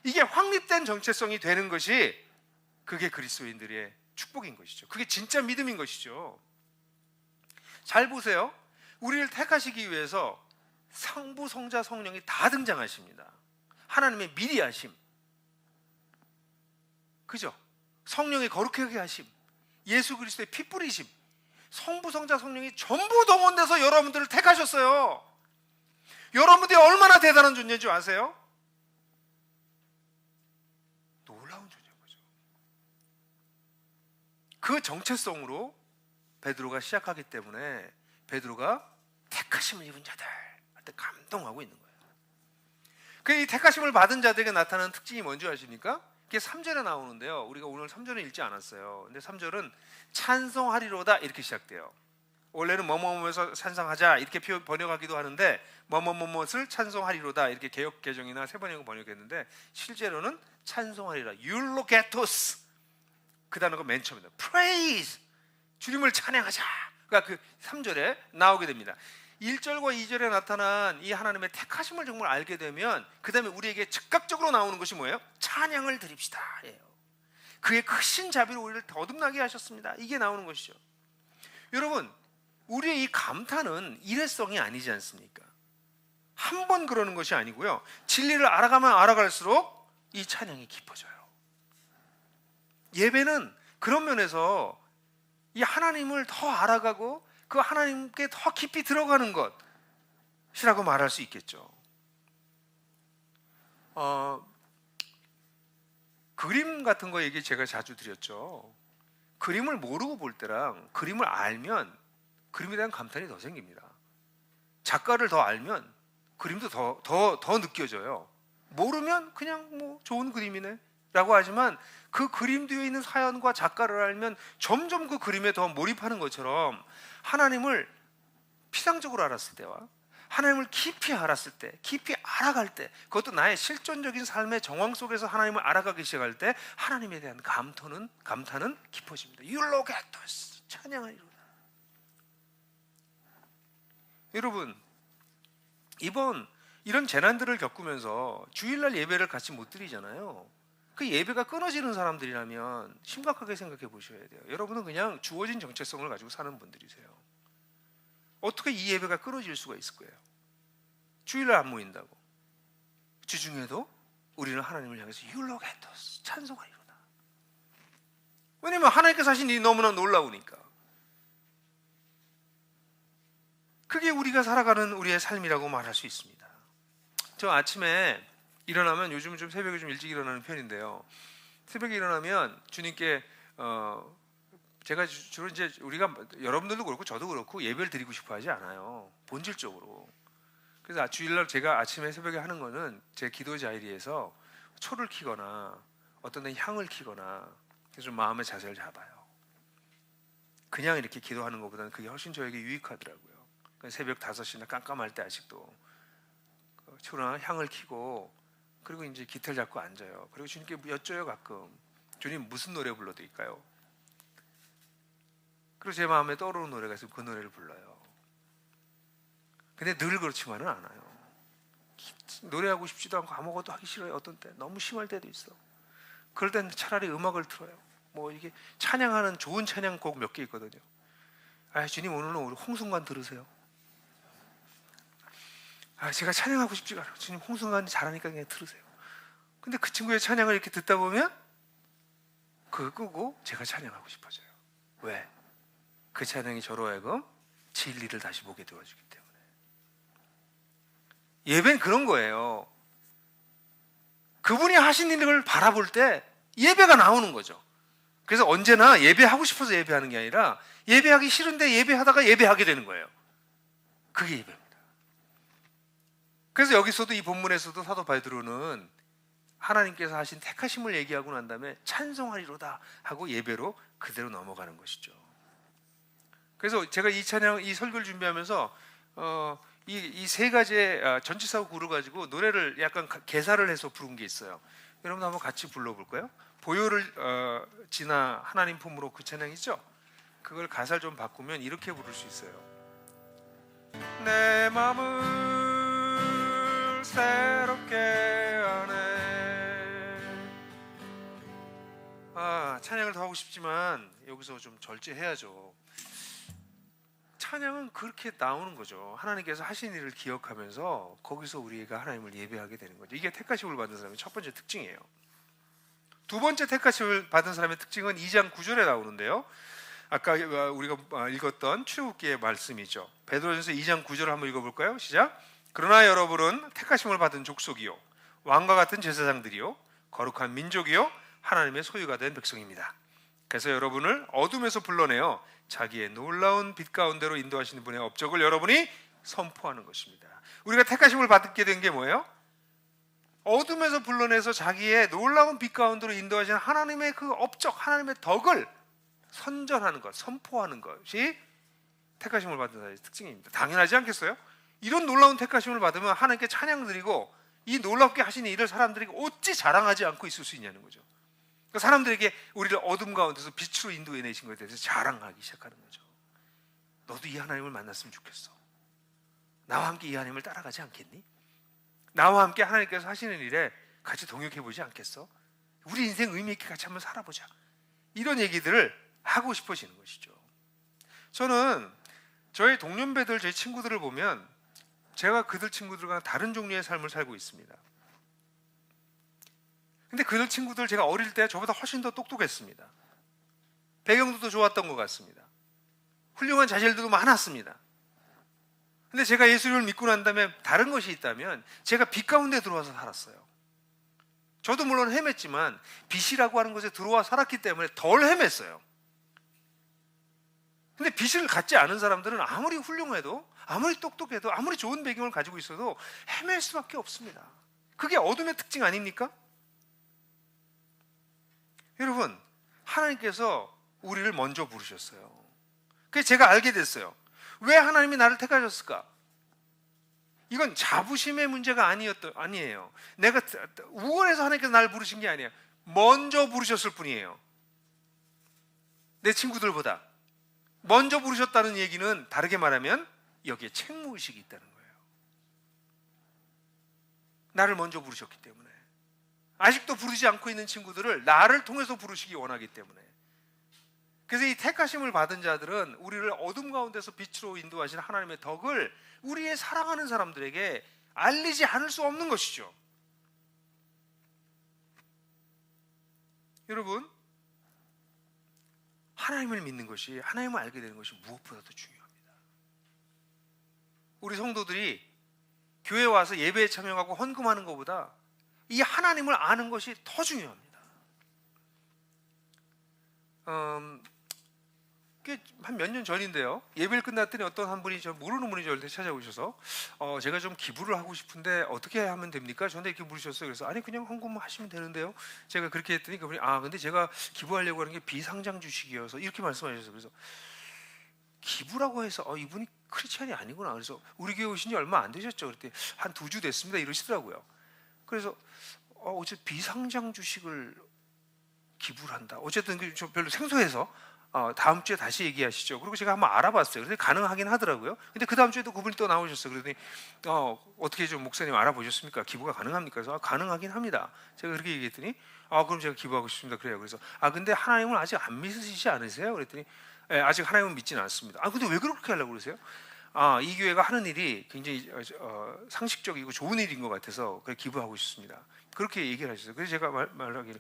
이게 확립된 정체성이 되는 것이 그게 그리스도인들의 축복인 것이죠. 그게 진짜 믿음인 것이죠. 잘 보세요. 우리를 택하시기 위해서 성부, 성자, 성령이 다 등장하십니다. 하나님의 미리 하심, 그죠? 성령의 거룩하게 하심, 예수 그리스도의 피 뿌리심, 성부, 성자, 성령이 전부 동원돼서 여러분들을 택하셨어요. 여러분들이 얼마나 대단한 존재인 줄 아세요? 놀라운 존재인 거죠. 그 정체성으로 베드로가 시작하기 때문에 베드로가 택하심을 입은 자들 할 때 감동하고 있는 거예요. 이 택하심을 받은 자들에게 나타나는 특징이 뭔지 아십니까? 그게 3절에 나오는데요. 우리가 오늘 3절은 읽지 않았어요. 근데 3절은 찬송하리로다 이렇게 시작돼요. 원래는 뭐뭐뭐에서 찬송하자 이렇게 번역하기도 하는데 뭐뭐뭐뭐를 찬송하리로다 이렇게 개역 개정이나 세번역을 번역했는데 실제로는 찬송하리라, 율로게토스, 그 단어가 맨 처음입니다. praise, 주님을 찬양하자. 그러니까 그 3절에 나오게 됩니다. 1절과 2절에 나타난 이 하나님의 택하심을 정말 알게 되면 그 다음에 우리에게 즉각적으로 나오는 것이 뭐예요? 찬양을 드립시다 예요. 그의 크신 자비로 우리를 거듭나게 하셨습니다. 이게 나오는 것이죠. 여러분, 우리의 이 감탄은 일회성이 아니지 않습니까? 한 번 그러는 것이 아니고요, 진리를 알아가면 알아갈수록 이 찬양이 깊어져요. 예배는 그런 면에서 이 하나님을 더 알아가고 그 하나님께 더 깊이 들어가는 것이라고 말할 수 있겠죠. 그림 같은 거 얘기 제가 자주 드렸죠. 그림을 모르고 볼 때랑 그림을 알면 그림에 대한 감탄이 더 생깁니다. 작가를 더 알면 그림도 더 느껴져요. 모르면 그냥 좋은 그림이네 라고 하지만 그 그림 뒤에 있는 사연과 작가를 알면 점점 그 그림에 더 몰입하는 것처럼 하나님을 피상적으로 알았을 때와 하나님을 깊이 알았을 때, 깊이 알아갈 때, 그것도 나의 실존적인 삶의 정황 속에서 하나님을 알아가기 시작할 때 하나님에 대한 감탄은 깊어집니다. 율로게토스, 찬양하리로다. 여러분, 이번 이런 재난들을 겪으면서 주일날 예배를 같이 못 드리잖아요. 그 예배가 끊어지는 사람들이라면 심각하게 생각해 보셔야 돼요. 여러분은 그냥 주어진 정체성을 가지고 사는 분들이세요. 어떻게 이 예배가 끊어질 수가 있을 거예요? 주일날 안 모인다고. 주중에도 우리는 하나님을 향해서 율로게토스 찬송하리로다. 왜냐면 하나님께서 하신 일이 너무나 놀라우니까. 그게 우리가 살아가는 우리의 삶이라고 말할 수 있습니다. 저 아침에 일어나면, 요즘은 좀 새벽에 좀 일찍 일어나는 편인데요, 새벽에 일어나면 주님께 제가 주로 이제 우리가, 여러분들도 그렇고 저도 그렇고, 예배를 드리고 싶어 하지 않아요, 본질적으로. 그래서 주일날 제가 아침에 새벽에 하는 거는 제 기도 자리에서 초를 켜거나 어떤 데 향을 켜거나 그래서 좀 마음의 자세를 잡아요. 그냥 이렇게 기도하는 것보다는 그게 훨씬 저에게 유익하더라고요. 새벽 5시나 깜깜할 때 아직도 초나 향을 켜고, 그리고 이제 기타를 잡고 앉아요. 그리고 주님께 여쭤요. 가끔 주님 무슨 노래 불러드릴까요? 그리고 제 마음에 떠오르는 노래가 있으면 그 노래를 불러요. 근데 늘 그렇지만은 않아요. 노래하고 싶지도 않고 아무것도 하기 싫어요. 어떤 때 너무 심할 때도 있어. 그럴 때는 차라리 음악을 틀어요. 뭐 이게 찬양하는 좋은 찬양곡 몇 개 있거든요. 아, 주님 오늘은 우리 홍순관 들으세요. 아, 제가 찬양하고 싶지가 않아요. 주님 홍순관 잘하니까 그냥 들으세요. 근데 그 친구의 찬양을 이렇게 듣다 보면 그거 끄고 제가 찬양하고 싶어져요. 왜? 그 찬양이 저로 하여금 진리를 다시 보게 도와주기 때문에. 예배는 그런 거예요. 그분이 하신 일을 바라볼 때 예배가 나오는 거죠. 그래서 언제나 예배하고 싶어서 예배하는 게 아니라 예배하기 싫은데 예배하다가 예배하게 되는 거예요. 그게 예배입니다. 그래서 여기서도, 이 본문에서도 사도 바디로는 하나님께서 하신 택하심을 얘기하고 난 다음에 찬송하리로다 하고 예배로 그대로 넘어가는 것이죠. 그래서 제가 이 찬양, 이 설교를 준비하면서 이 세 가지의 전치사 구를 가지고 노래를 약간 개사를 해서 부른 게 있어요. 여러분 한번 같이 불러볼까요? 보혈을 지나 하나님 품으로, 그 찬양이죠? 그걸 가사를 좀 바꾸면 이렇게 부를 수 있어요. 내 마음을 새롭게 하네. 찬양을 더 하고 싶지만 여기서 좀 절제해야죠. 찬양은 그렇게 나오는 거죠. 하나님께서 하신 일을 기억하면서 거기서 우리가 하나님을 예배하게 되는 거죠. 이게 택하심을 받은 사람의 첫 번째 특징이에요. 두 번째 택하심을 받은 사람의 특징은 2장 9절에 나오는데요, 아까 우리가 읽었던 출애굽기의 말씀이죠. 베드로전서 2장 9절을 한번 읽어볼까요? 시작. 그러나 여러분은 택하심을 받은 족속이요 왕과 같은 제사장들이요 거룩한 민족이요 하나님의 소유가 된 백성입니다. 그래서 여러분을 어둠에서 불러내어 자기의 놀라운 빛 가운데로 인도하시는 분의 업적을 여러분이 선포하는 것입니다. 우리가 택하심을 받게 된 게 뭐예요? 어둠에서 불러내서 자기의 놀라운 빛 가운데로 인도하시는 하나님의 그 업적, 하나님의 덕을 선전하는 것, 선포하는 것이 택하심을 받은 자의 특징입니다. 당연하지 않겠어요? 이런 놀라운 택하심을 받으면 하나님께 찬양 드리고, 이 놀랍게 하신 일을 사람들에게 어찌 자랑하지 않고 있을 수 있냐는 거죠. 그러니까 사람들에게 우리를 어둠 가운데서 빛으로 인도해 내신 것에 대해서 자랑하기 시작하는 거죠. 너도 이 하나님을 만났으면 좋겠어. 나와 함께 이 하나님을 따라가지 않겠니? 나와 함께 하나님께서 하시는 일에 같이 동역해 보지 않겠어? 우리 인생 의미 있게 같이 한번 살아보자. 이런 얘기들을 하고 싶어지는 것이죠. 저는 저의 동년배들, 제 친구들을 보면 제가 그들 친구들과 다른 종류의 삶을 살고 있습니다. 근데 그들 친구들, 제가 어릴 때 저보다 훨씬 더 똑똑했습니다. 배경도 더 좋았던 것 같습니다. 훌륭한 자질들도 많았습니다. 근데 제가 예수를 믿고 난 다음에 다른 것이 있다면 제가 빛 가운데 들어와서 살았어요. 저도 물론 헤맸지만 빛이라고 하는 것에 들어와 살았기 때문에 덜 헤맸어요. 근데 빛을 갖지 않은 사람들은 아무리 훌륭해도, 아무리 똑똑해도, 아무리 좋은 배경을 가지고 있어도 헤맬 수밖에 없습니다. 그게 어둠의 특징 아닙니까? 여러분, 하나님께서 우리를 먼저 부르셨어요. 그래서 제가 알게 됐어요. 왜 하나님이 나를 택하셨을까? 이건 자부심의 문제가 아니에요. 내가 우월해서 하나님께서 나를 부르신 게 아니에요. 먼저 부르셨을 뿐이에요. 내 친구들보다. 먼저 부르셨다는 얘기는 다르게 말하면 여기에 책무의식이 있다는 거예요. 나를 먼저 부르셨기 때문에. 아직도 부르지 않고 있는 친구들을 나를 통해서 부르시기 원하기 때문에. 그래서 이 택하심을 받은 자들은 우리를 어둠 가운데서 빛으로 인도하시는 하나님의 덕을 우리의 사랑하는 사람들에게 알리지 않을 수 없는 것이죠. 여러분, 하나님을 믿는 것이, 하나님을 알게 되는 것이 무엇보다도 중요합니다. 우리 성도들이 교회에 와서 예배에 참여하고 헌금하는 것보다 이 하나님을 아는 것이 더 중요합니다. 한 몇 년 전인데요, 예배를 끝났더니 어떤 한 분이, 저 모르는 분이 저한테 찾아오셔서 제가 좀 기부를 하고 싶은데 어떻게 하면 됩니까? 저한테 이렇게 물으셨어요. 그래서 아니 그냥 헌금하시면 되는데요. 제가 그렇게 했더니 그분이 근데 제가 기부하려고 하는 게 비상장 주식이어서 이렇게 말씀하셨어요. 그래서 기부라고 해서 이분이 크리스찬이 아니구나. 그래서 우리 교회 오신 지 얼마 안 되셨죠? 그랬더니 한 2주 됐습니다 이러시더라고요. 그래서 어째 비상장 주식을 기부를 한다. 어쨌든 좀 별로 생소해서 다음 주에 다시 얘기하시죠. 그리고 제가 한번 알아봤어요. 그래서 가능하긴 하더라고요. 근데 그 다음 주에도 그분이 또 나오셨어요. 그러더니 어떻게 좀 목사님 알아보셨습니까? 기부가 가능합니까? 그래서 가능하긴 합니다. 제가 그렇게 얘기했더니 그럼 제가 기부하고 싶습니다. 그래요. 그래서 근데 하나님을 아직 안 믿으시지 않으세요? 그랬더니 아직 하나님은 믿지는 않습니다. 근데 왜 그렇게 하려고 그러세요? 이 교회가 하는 일이 굉장히 상식적이고 좋은 일인 것 같아서 그래 기부하고 싶습니다. 그렇게 얘기를 하셨어요. 그래서 제가 말하기를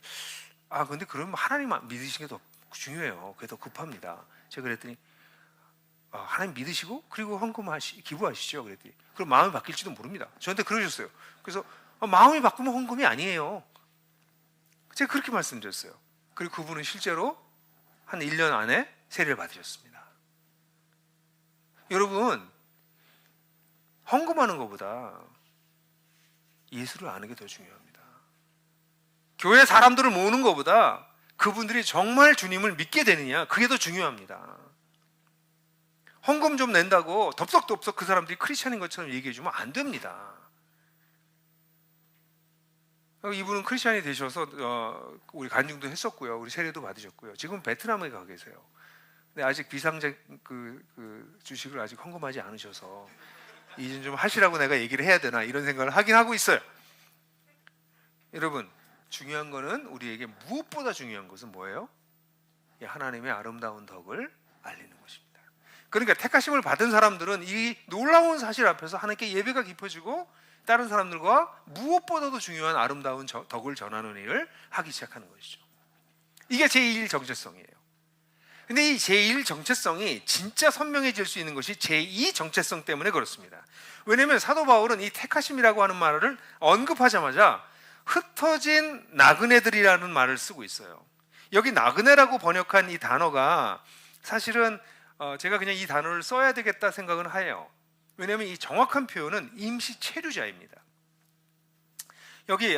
근데 그러면 하나님 믿으시는 게 더 중요해요. 그게 더 급합니다. 제가 그랬더니 하나님 믿으시고 그리고 기부하시죠. 그랬더니 그럼 마음이 바뀔지도 모릅니다. 저한테 그러셨어요. 그래서 마음이 바꾸면 헌금이 아니에요. 제가 그렇게 말씀드렸어요. 그리고 그분은 실제로 한 1년 안에 세례를 받으셨습니다. 여러분, 헌금하는 것보다 예수를 아는 게 더 중요합니다. 교회 사람들을 모으는 것보다 그분들이 정말 주님을 믿게 되느냐, 그게 더 중요합니다. 헌금 좀 낸다고 덥석덥석 그 사람들이 크리스찬인 것처럼 얘기해 주면 안 됩니다. 이분은 크리스찬이 되셔서 우리 간증도 했었고요, 우리 세례도 받으셨고요. 지금 베트남에 가 계세요. 근데 아직 비상장 그 주식을 아직 헌금하지 않으셔서 이제 좀 하시라고 내가 얘기를 해야 되나 이런 생각을 하긴 하고 있어요. 여러분, 중요한 거는, 우리에게 무엇보다 중요한 것은 뭐예요? 하나님의 아름다운 덕을 알리는 것입니다. 그러니까 택하심을 받은 사람들은 이 놀라운 사실 앞에서 하나님께 예배가 깊어지고 다른 사람들과 무엇보다도 중요한 아름다운 덕을 전하는 일을 하기 시작하는 것이죠. 이게 제1 정체성이에요. 근데 이 제1 정체성이 진짜 선명해질 수 있는 것이 제2 정체성 때문에 그렇습니다. 왜냐하면 사도 바울은 이 택하심이라고 하는 말을 언급하자마자 흩어진 나그네들이라는 말을 쓰고 있어요. 여기 나그네라고 번역한 이 단어가 사실은 제가 그냥 이 단어를 써야 되겠다 생각은 해요. 왜냐하면 이 정확한 표현은 임시 체류자입니다. 여기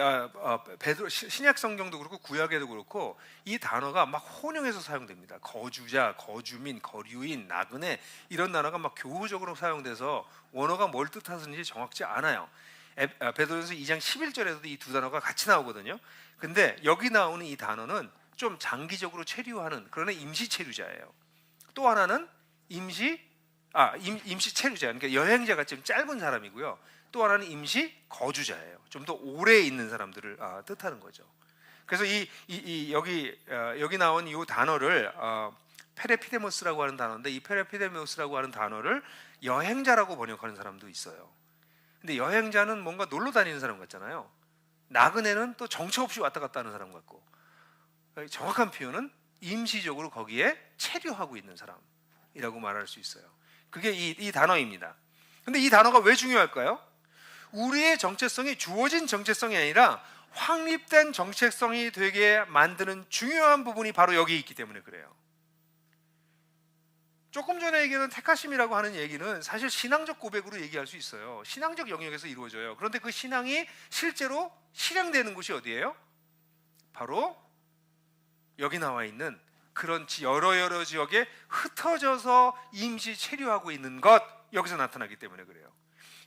신약 성경도 그렇고 구약에도 그렇고 이 단어가 막 혼용해서 사용됩니다. 거주자, 거주민, 거류인, 나그네 이런 단어가 막 교우적으로 사용돼서 원어가 뭘 뜻하는지 정확지 않아요. 베드로전서 2장 11절에도 이 두 단어가 같이 나오거든요. 근데 여기 나오는 이 단어는 좀 장기적으로 체류하는, 그러나 임시 체류자예요. 또 하나는 임시 체류자, 그러니까 여행자가 좀 짧은 사람이고요. 또 하나는 임시 거주자예요. 좀 더 오래 있는 사람들을 뜻하는 거죠. 그래서 여기 나온 이 단어를 페레피데모스라고 하는 단어인데, 이 페레피데모스라고 하는 단어를 여행자라고 번역하는 사람도 있어요. 근데 여행자는 뭔가 놀러 다니는 사람 같잖아요. 나그네는 또 정처 없이 왔다 갔다 하는 사람 같고, 정확한 표현은 임시적으로 거기에 체류하고 있는 사람이라고 말할 수 있어요. 그게 이 단어입니다. 근데 이 단어가 왜 중요할까요? 우리의 정체성이 주어진 정체성이 아니라 확립된 정체성이 되게 만드는 중요한 부분이 바로 여기 있기 때문에 그래요. 조금 전에 얘기한 택하심이라고 하는 얘기는 사실 신앙적 고백으로 얘기할 수 있어요. 신앙적 영역에서 이루어져요. 그런데 그 신앙이 실제로 실행되는 곳이 어디예요? 바로 여기 나와 있는 그런 여러 지역에 흩어져서 임시 체류하고 있는 것, 여기서 나타나기 때문에 그래요.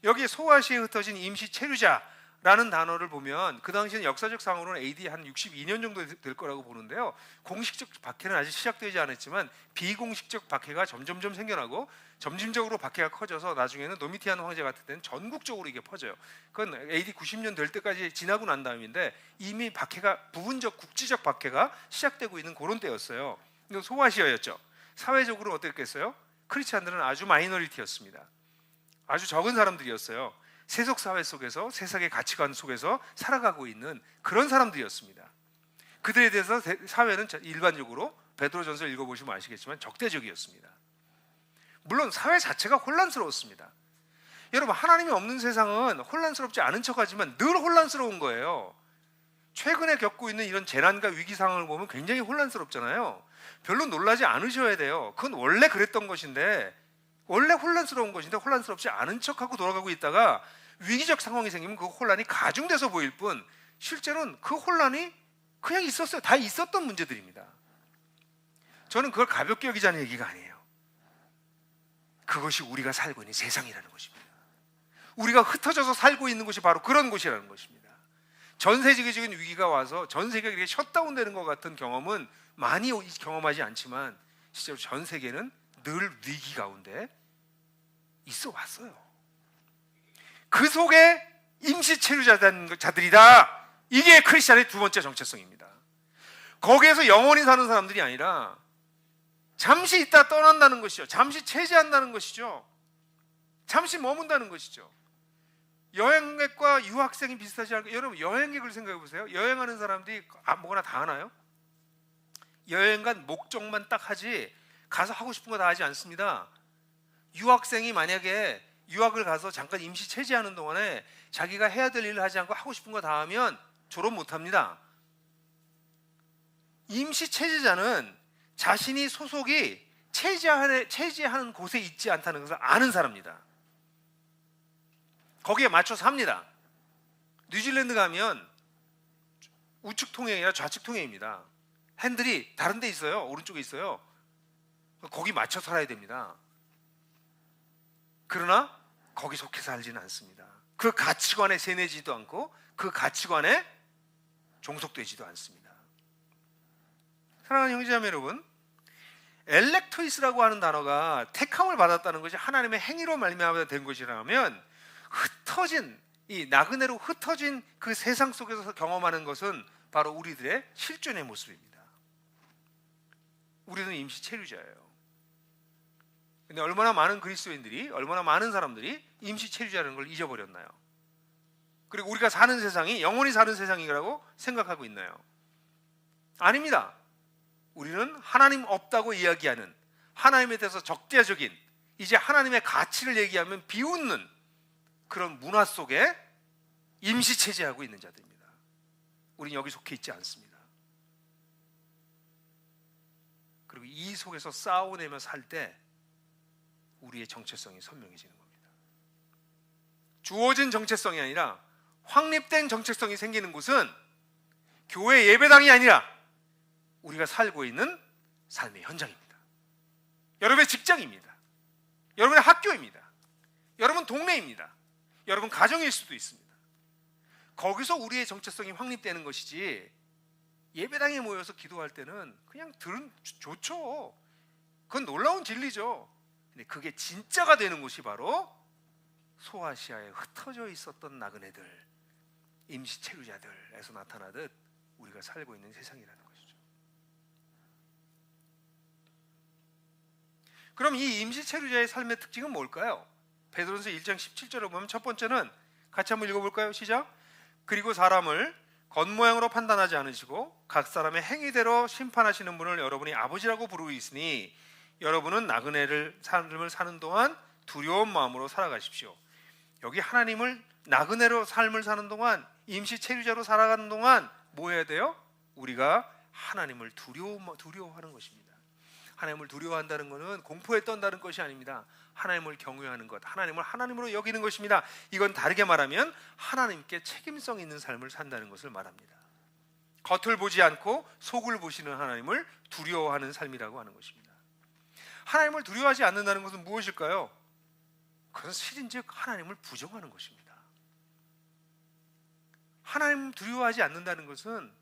여기 소아시아에 흩어진 임시 체류자, 라는 단어를 보면 그 당시는 역사적 상으로는 AD 한 62년 정도 될 거라고 보는데요. 공식적 박해는 아직 시작되지 않았지만 비공식적 박해가 점점점 생겨나고 점진적으로 박해가 커져서 나중에는 도미티안 황제 같은 때는 전국적으로 이게 퍼져요. 그건 AD 90년 될 때까지 지나고 난 다음인데 이미 박해가 부분적 국지적 박해가 시작되고 있는 그런 때였어요. 이건 소아시아였죠. 사회적으로 어땠겠어요? 크리스찬들은 아주 마이너리티였습니다. 아주 적은 사람들이었어요. 세속 사회 속에서 세상의 가치관 속에서 살아가고 있는 그런 사람들이었습니다. 그들에 대해서 사회는 일반적으로 베드로전서 읽어보시면 아시겠지만 적대적이었습니다. 물론 사회 자체가 혼란스러웠습니다. 여러분, 하나님이 없는 세상은 혼란스럽지 않은 척하지만 늘 혼란스러운 거예요. 최근에 겪고 있는 이런 재난과 위기 상황을 보면 굉장히 혼란스럽잖아요. 별로 놀라지 않으셔야 돼요. 그건 원래 그랬던 것인데, 원래 혼란스러운 것인데 혼란스럽지 않은 척하고 돌아가고 있다가 위기적 상황이 생기면 그 혼란이 가중돼서 보일 뿐 실제로는 그 혼란이 그냥 있었어요. 다 있었던 문제들입니다. 저는 그걸 가볍게 여기자는 얘기가 아니에요. 그것이 우리가 살고 있는 세상이라는 것입니다. 우리가 흩어져서 살고 있는 것이 바로 그런 곳이라는 것입니다. 전 세계적인 위기가 와서 전 세계가 이렇게 셧다운되는 것 같은 경험은 많이 경험하지 않지만 실제로 전 세계는 늘 위기 가운데 있어 왔어요. 그 속에 임시 체류자들이다. 이게 크리스찬의 두 번째 정체성입니다. 거기에서 영원히 사는 사람들이 아니라 잠시 있다 떠난다는 것이죠. 잠시 체지한다는 것이죠. 잠시 머문다는 것이죠. 여행객과 유학생이 비슷하지 않을까? 여러분, 여행객을 생각해 보세요. 여행하는 사람들이 아무거나 다 하나요? 여행 간 목적만 딱 하지 가서 하고 싶은 거 다 하지 않습니다. 유학생이 만약에 유학을 가서 잠깐 임시 체지하는 동안에 자기가 해야 될 일을 하지 않고 하고 싶은 거 다 하면 졸업 못 합니다. 임시 체지자는 자신이 소속이 체지하는 곳에 있지 않다는 것을 아는 사람입니다. 거기에 맞춰 삽니다. 뉴질랜드 가면 우측 통행이 아니라 좌측 통행입니다. 핸들이 다른 데 있어요. 오른쪽에 있어요. 거기 맞춰 살아야 됩니다. 그러나 거기 속해 살지는 않습니다. 그 가치관에 세뇌지도 않고 그 가치관에 종속되지도 않습니다. 사랑하는 형제자매 여러분, 엘렉토이스라고 하는 단어가 택함을 받았다는 것이 하나님의 행위로 말미암아 된 것이라면 흩어진 이 나그네로 흩어진 그 세상 속에서 경험하는 것은 바로 우리들의 실존의 모습입니다. 우리는 임시 체류자예요. 근데 얼마나 많은 그리스도인들이, 얼마나 많은 사람들이 임시 체류자라는 걸 잊어버렸나요? 그리고 우리가 사는 세상이 영원히 사는 세상이라고 생각하고 있나요? 아닙니다. 우리는 하나님 없다고 이야기하는, 하나님에 대해서 적대적인, 이제 하나님의 가치를 얘기하면 비웃는 그런 문화 속에 임시 체제하고 있는 자들입니다. 우리는 여기 속해 있지 않습니다. 그리고 이 속에서 싸워내며 살 때 우리의 정체성이 선명해지는 겁니다. 주어진 정체성이 아니라 확립된 정체성이 생기는 곳은 교회 예배당이 아니라 우리가 살고 있는 삶의 현장입니다. 여러분의 직장입니다. 여러분의 학교입니다. 여러분 동네입니다. 여러분 가정일 수도 있습니다. 거기서 우리의 정체성이 확립되는 것이지, 예배당에 모여서 기도할 때는 그냥 좋죠. 그건 놀라운 진리죠. 근데 그게 진짜가 되는 곳이 바로 소아시아에 흩어져 있었던 나그네들, 임시 체류자들에서 나타나듯 우리가 살고 있는 세상이라는 것이죠. 그럼 이 임시 체류자의 삶의 특징은 뭘까요? 베드로전서 1장 17절을 보면 첫 번째는 같이 한번 읽어볼까요? 시작. 그리고 사람을 겉모양으로 판단하지 않으시고 각 사람의 행위대로 심판하시는 분을 여러분이 아버지라고 부르고 있으니 여러분은 나그네를 삶을 사는 동안 두려운 마음으로 살아가십시오. 여기 하나님을 나그네로 삶을 사는 동안, 임시 체류자로 살아가는 동안 뭐 해야 돼요? 우리가 하나님을 두려워하는 것입니다. 하나님을 두려워한다는 것은 공포에 떤다는 것이 아닙니다. 하나님을 경외하는 것, 하나님을 하나님으로 여기는 것입니다. 이건 다르게 말하면 하나님께 책임성 있는 삶을 산다는 것을 말합니다. 겉을 보지 않고 속을 보시는 하나님을 두려워하는 삶이라고 하는 것입니다. 하나님을 두려워하지 않는다는 것은 무엇일까요? 그것은 실인즉 하나님을 부정하는 것입니다. 하나님 두려워하지 않는다는 것은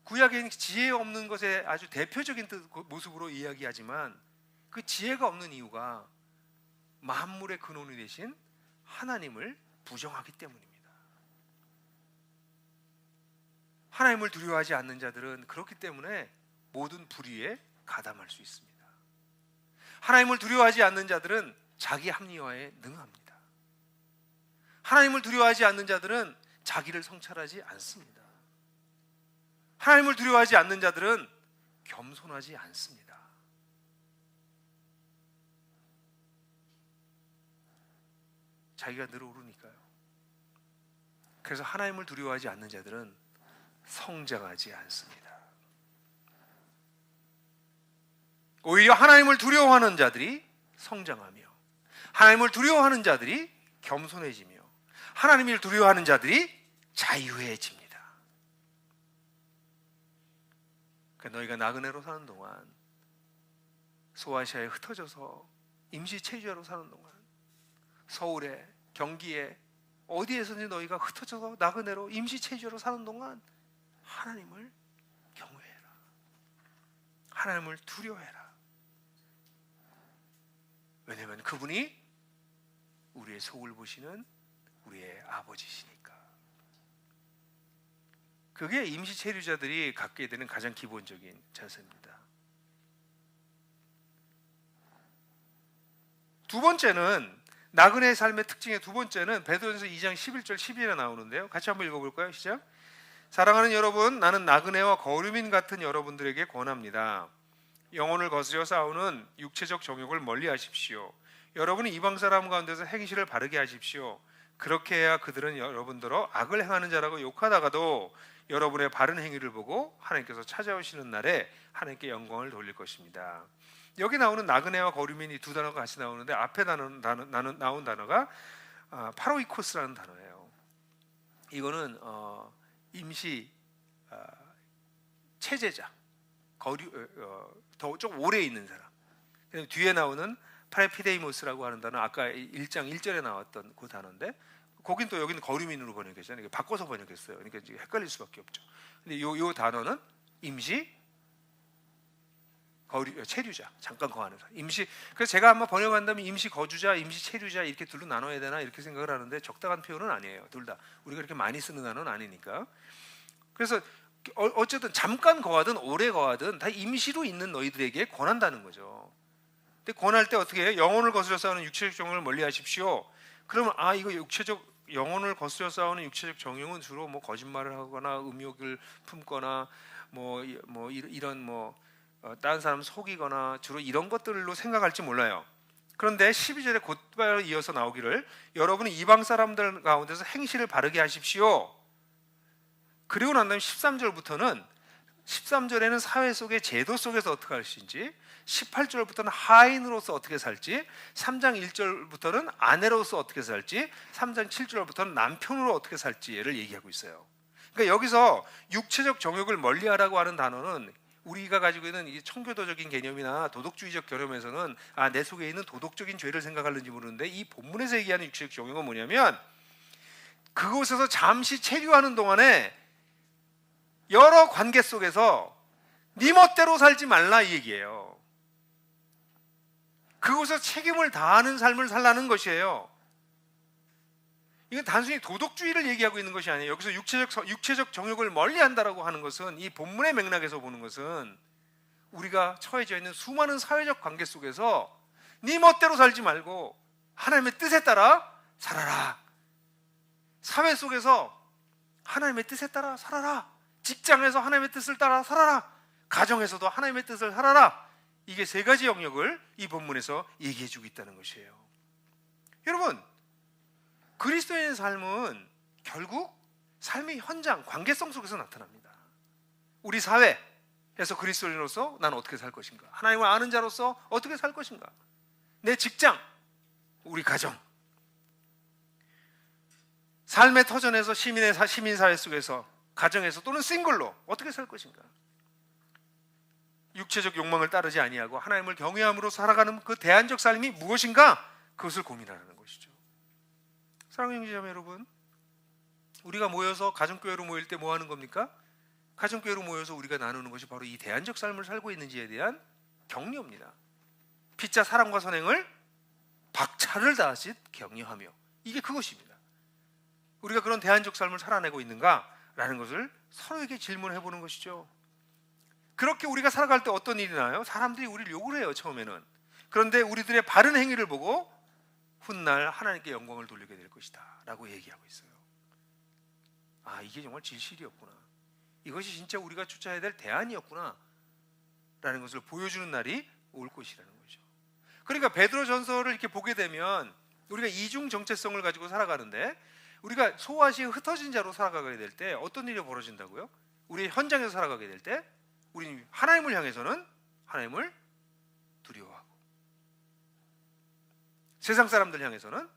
구약에 지혜 없는 것의 아주 대표적인 모습으로 이야기하지만 그 지혜가 없는 이유가 만물의 근원이 되신 하나님을 부정하기 때문입니다. 하나님을 두려워하지 않는 자들은 그렇기 때문에 모든 불의에 가담할 수 있습니다. 하나님을 두려워하지 않는 자들은 자기 합리화에 능합니다. 하나님을 두려워하지 않는 자들은 자기를 성찰하지 않습니다. 하나님을 두려워하지 않는 자들은 겸손하지 않습니다. 자기가 늘 오르니까요. 그래서 하나님을 두려워하지 않는 자들은 성장하지 않습니다. 오히려 하나님을 두려워하는 자들이 성장하며, 하나님을 두려워하는 자들이 겸손해지며, 하나님을 두려워하는 자들이 자유해집니다. 그러니까 너희가 나그네로 사는 동안, 소아시아에 흩어져서 임시 체류자로 사는 동안, 서울에, 경기에, 어디에서든지 너희가 흩어져서 나그네로 임시 체류자로 사는 동안 하나님을 경외해라. 하나님을 두려워해라. 왜냐하면 그분이 우리의 속을 보시는 우리의 아버지시니까. 그게 임시 체류자들이 갖게 되는 가장 기본적인 자세입니다. 두 번째는, 나그네의 삶의 특징의 두 번째는 베드로전서 2장 11절 12절에 나오는데요. 같이 한번 읽어볼까요? 시작. 사랑하는 여러분, 나는 나그네와 거류민 같은 여러분들에게 권합니다. 영혼을 거스려 싸우는 육체적 정욕을 멀리하십시오. 여러분이 이방 사람 가운데서 행실을 바르게 하십시오. 그렇게 해야 그들은 여러분들어 악을 행하는 자라고 욕하다가도 여러분의 바른 행위를 보고 하나님께서 찾아오시는 날에 하나님께 영광을 돌릴 것입니다. 여기 나오는 나그네와 거류민이 두 단어가 같이 나오는데 앞에 나온 단어가 파로이코스라는 단어예요. 이거는 임시 체제자, 더 좀 오래 있는 사람. 뒤에 나오는 파레피데이모스라고 하는 단어, 아까 1장 1절에 나왔던 그 단어인데, 거긴 또 여기는 거류민으로 번역했잖아요. 바꿔서 번역했어요. 그러니까 이제 헷갈릴 수밖에 없죠. 근데 요 단어는 임시 체류자, 잠깐 거하는 사람. 임시. 그래서 제가 한번 번역한다면 임시 거주자, 임시 체류자 이렇게 둘로 나눠야 되나 이렇게 생각을 하는데 적당한 표현은 아니에요. 둘 다. 우리가 이렇게 많이 쓰는 단어는 아니니까. 그래서 어쨌든 잠깐 거하든 오래 거하든 다 임시로 있는 너희들에게 권한다는 거죠. 근데 권할 때 어떻게 해요? 영혼을 거스려 싸우는 육체적 정욕을 멀리하십시오. 그러면 이거 영혼을 거스려 싸우는 육체적 정욕은 주로 뭐 거짓말을 하거나 음욕을 품거나 이런 다른 사람 속이거나 주로 이런 것들로 생각할지 몰라요. 그런데 12절에 곧바로 이어서 나오기를, 여러분은 이방 사람들 가운데서 행실을 바르게 하십시오. 그리고 난 다음에 13절에는 사회 속의 제도 속에서 어떻게 할 것인지, 18절부터는 하인으로서 어떻게 살지, 3장 1절부터는 아내로서 어떻게 살지, 3장 7절부터는 남편으로 어떻게 살지를 얘기하고 있어요. 그러니까 여기서 육체적 정욕을 멀리하라고 하는 단어는 우리가 가지고 있는 이 청교도적인 개념이나 도덕주의적 개념에서는 내 속에 있는 도덕적인 죄를 생각하는지 모르는데, 이 본문에서 얘기하는 육체적 정욕은 뭐냐면 그곳에서 잠시 체류하는 동안에 여러 관계 속에서 네 멋대로 살지 말라 이 얘기예요. 그곳에서 책임을 다하는 삶을 살라는 것이에요. 이건 단순히 도덕주의를 얘기하고 있는 것이 아니에요. 여기서 육체적 정욕을 멀리한다라고 하는 것은, 이 본문의 맥락에서 보는 것은 우리가 처해져 있는 수많은 사회적 관계 속에서 네 멋대로 살지 말고 하나님의 뜻에 따라 살아라. 사회 속에서 하나님의 뜻에 따라 살아라. 직장에서 하나님의 뜻을 따라 살아라. 가정에서도 하나님의 뜻을 살아라. 이게 세 가지 영역을 이 본문에서 얘기해 주고 있다는 것이에요. 여러분, 그리스도인의 삶은 결국 삶의 현장, 관계성 속에서 나타납니다. 우리 사회에서 그리스도인으로서 나는 어떻게 살 것인가? 하나님을 아는 자로서 어떻게 살 것인가? 내 직장, 우리 가정, 삶의 터전에서 시민사회 속에서, 가정에서 또는 싱글로 어떻게 살 것인가? 육체적 욕망을 따르지 아니하고 하나님을 경외함으로 살아가는 그 대안적 삶이 무엇인가? 그것을 고민하는 것이죠. 사랑하는 형제자매 여러분, 우리가 모여서 가정교회로 모일 때 뭐 하는 겁니까? 가정교회로 모여서 우리가 나누는 것이 바로 이 대안적 삶을 살고 있는지에 대한 격려입니다. 피자 사랑과 선행을 박차를 다하듯 격려하며, 이게 그것입니다. 우리가 그런 대안적 삶을 살아내고 있는가라는 것을 서로에게 질문해 보는 것이죠. 그렇게 우리가 살아갈 때 어떤 일이 나요? 사람들이 우리를 욕을 해요, 처음에는. 그런데 우리들의 바른 행위를 보고 훗날 하나님께 영광을 돌리게 될 것이다 라고 얘기하고 있어요. 아, 이게 정말 진실이었구나, 이것이 진짜 우리가 쫓아야 될 대안이었구나 라는 것을 보여주는 날이 올 것이라는 거죠. 그러니까 베드로전서를 이렇게 보게 되면 우리가 이중 정체성을 가지고 살아가는데, 우리가 소아시에 흩어진 자로 살아가게 될 때 어떤 일이 벌어진다고요? 우리 현장에서 살아가게 될 때 우리는 하나님을 향해서는 하나님을 두려워하고, 세상 사람들 향해서는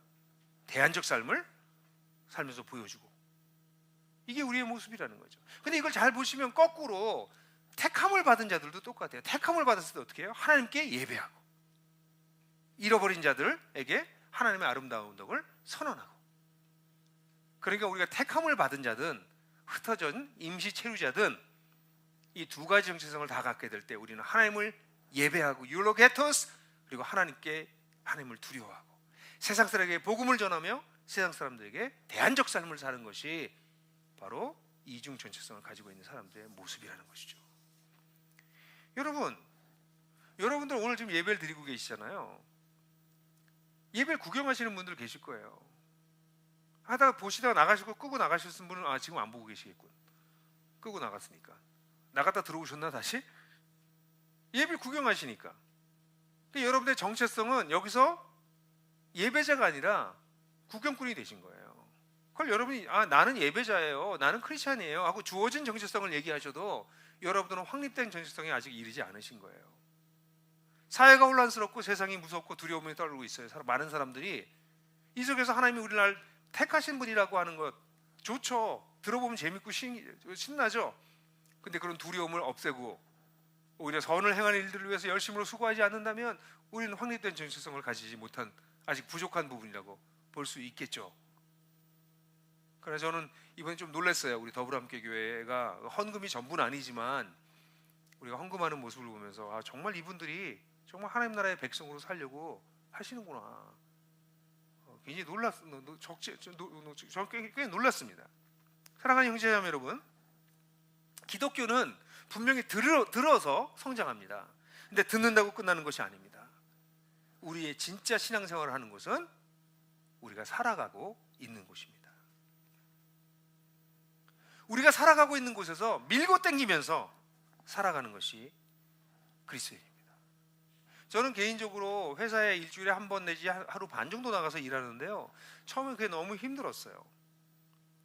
대안적 삶을 살면서 보여주고, 이게 우리의 모습이라는 거죠. 근데 이걸 잘 보시면 거꾸로 택함을 받은 자들도 똑같아요. 택함을 받았을 때 어떻게 해요? 하나님께 예배하고, 잃어버린 자들에게 하나님의 아름다운 덕을 선언하고. 그러니까 우리가 택함을 받은 자든 흩어진 임시 체류자든 이 두 가지 정체성을 다 갖게 될 때 우리는 하나님을 예배하고 율로게토스, 그리고 하나님을 두려워하고, 세상 사람에게 복음을 전하며 세상 사람들에게 대안적 삶을 사는 것이 바로 이중 정체성을 가지고 있는 사람들의 모습이라는 것이죠. 여러분들 오늘 지금 예배를 드리고 계시잖아요. 예배를 구경하시는 분들 계실 거예요. 하다가 보시다가 나가시고 끄고 나가셨을 분은 지금 안 보고 계시겠군. 끄고 나갔으니까. 나갔다 들어오셨나 다시? 예배를 구경하시니까. 그러니까 여러분들의 정체성은 여기서 예배자가 아니라 구경꾼이 되신 거예요. 그걸 여러분이 나는 예배자예요, 나는 크리스찬이에요 하고 주어진 정체성을 얘기하셔도 여러분들은 확립된 정체성에 아직 이르지 않으신 거예요. 사회가 혼란스럽고 세상이 무섭고 두려움에 떨고 있어요. 많은 사람들이. 이 속에서 하나님이 우리를 택하신 분이라고 하는 것 좋죠. 들어보면 재밌고 신나죠. 근데 그런 두려움을 없애고 오히려 선을 행하는 일들을 위해서 열심으로 수고하지 않는다면 우리는 확립된 정체성을 가지지 못한 아직 부족한 부분이라고 볼 수 있겠죠. 그래서 저는 이번에 좀 놀랐어요. 우리 더불어함께교회가 헌금이 전부는 아니지만 우리가 헌금하는 모습을 보면서 정말 이분들이 정말 하나님 나라의 백성으로 살려고 하시는구나. 굉장히 꽤 놀랐습니다. 사랑하는 형제자매 여러분, 기독교는 분명히 들어서 성장합니다. 근데 듣는다고 끝나는 것이 아닙니다. 우리의 진짜 신앙생활을 하는 것은 우리가 살아가고 있는 곳입니다. 우리가 살아가고 있는 곳에서 밀고 당기면서 살아가는 것이 그리스도입니다. 저는 개인적으로 회사에 일주일에 한 번 내지 하루 반 정도 나가서 일하는데요, 처음에 그게 너무 힘들었어요.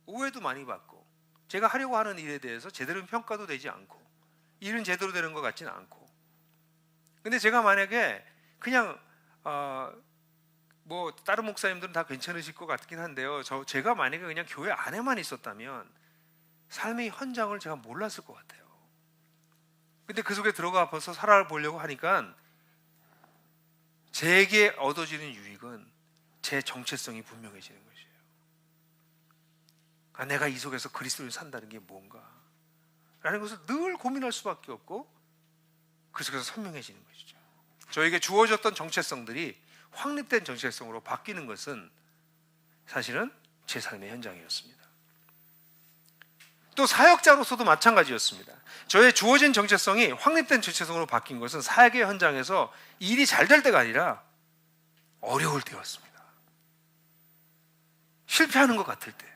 오해도 많이 받고, 제가 하려고 하는 일에 대해서 제대로 평가도 되지 않고, 일은 제대로 되는 것 같지는 않고. 근데 제가 만약에 그냥 뭐 다른 목사님들은 다 괜찮으실 것 같긴 한데요, 제가 만약에 그냥 교회 안에만 있었다면 삶의 현장을 제가 몰랐을 것 같아요. 근데 그 속에 들어가 벌써 살아보려고 하니까 제게 얻어지는 유익은 제 정체성이 분명해지는 것이에요. 내가 이 속에서 그리스도를 산다는 게 뭔가 라는 것을 늘 고민할 수밖에 없고, 그 속에서 선명해지는 것이죠. 저에게 주어졌던 정체성들이 확립된 정체성으로 바뀌는 것은 사실은 제 삶의 현장이었습니다. 또 사역자로서도 마찬가지였습니다. 저의 주어진 정체성이 확립된 정체성으로 바뀐 것은 사역의 현장에서 일이 잘 될 때가 아니라 어려울 때였습니다. 실패하는 것 같을 때,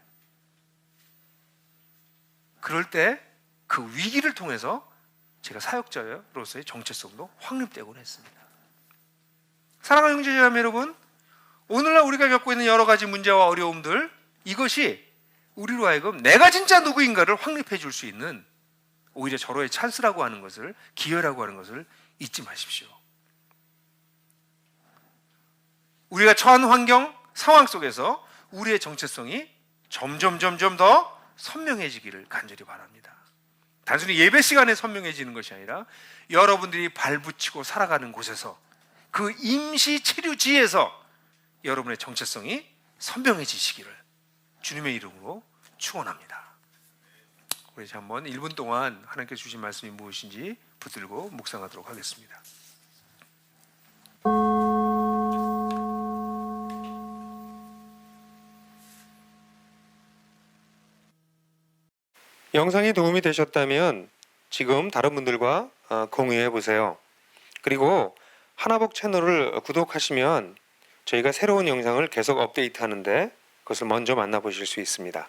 그럴 때 그 위기를 통해서 제가 사역자로서의 정체성도 확립되곤 했습니다. 사랑하는 형제자매 여러분, 오늘날 우리가 겪고 있는 여러 가지 문제와 어려움들, 이것이 우리로 하여금 내가 진짜 누구인가를 확립해 줄 수 있는 오히려 절호의 찬스라고 하는 것을, 기회라고 하는 것을 잊지 마십시오. 우리가 처한 환경, 상황 속에서 우리의 정체성이 점점 더 선명해지기를 간절히 바랍니다. 단순히 예배 시간에 선명해지는 것이 아니라 여러분들이 발붙이고 살아가는 곳에서, 그 임시 체류지에서 여러분의 정체성이 선명해지시기를 주님의 이름으로 축원합니다. 우리 이제 한번 1분 동안 하나님께서 주신 말씀이 무엇인지 붙들고 묵상하도록 하겠습니다. 영상이 도움이 되셨다면 지금 다른 분들과 공유해 보세요. 그리고 하나복 채널을 구독하시면 저희가 새로운 영상을 계속 업데이트하는데 그것을 먼저 만나보실 수 있습니다.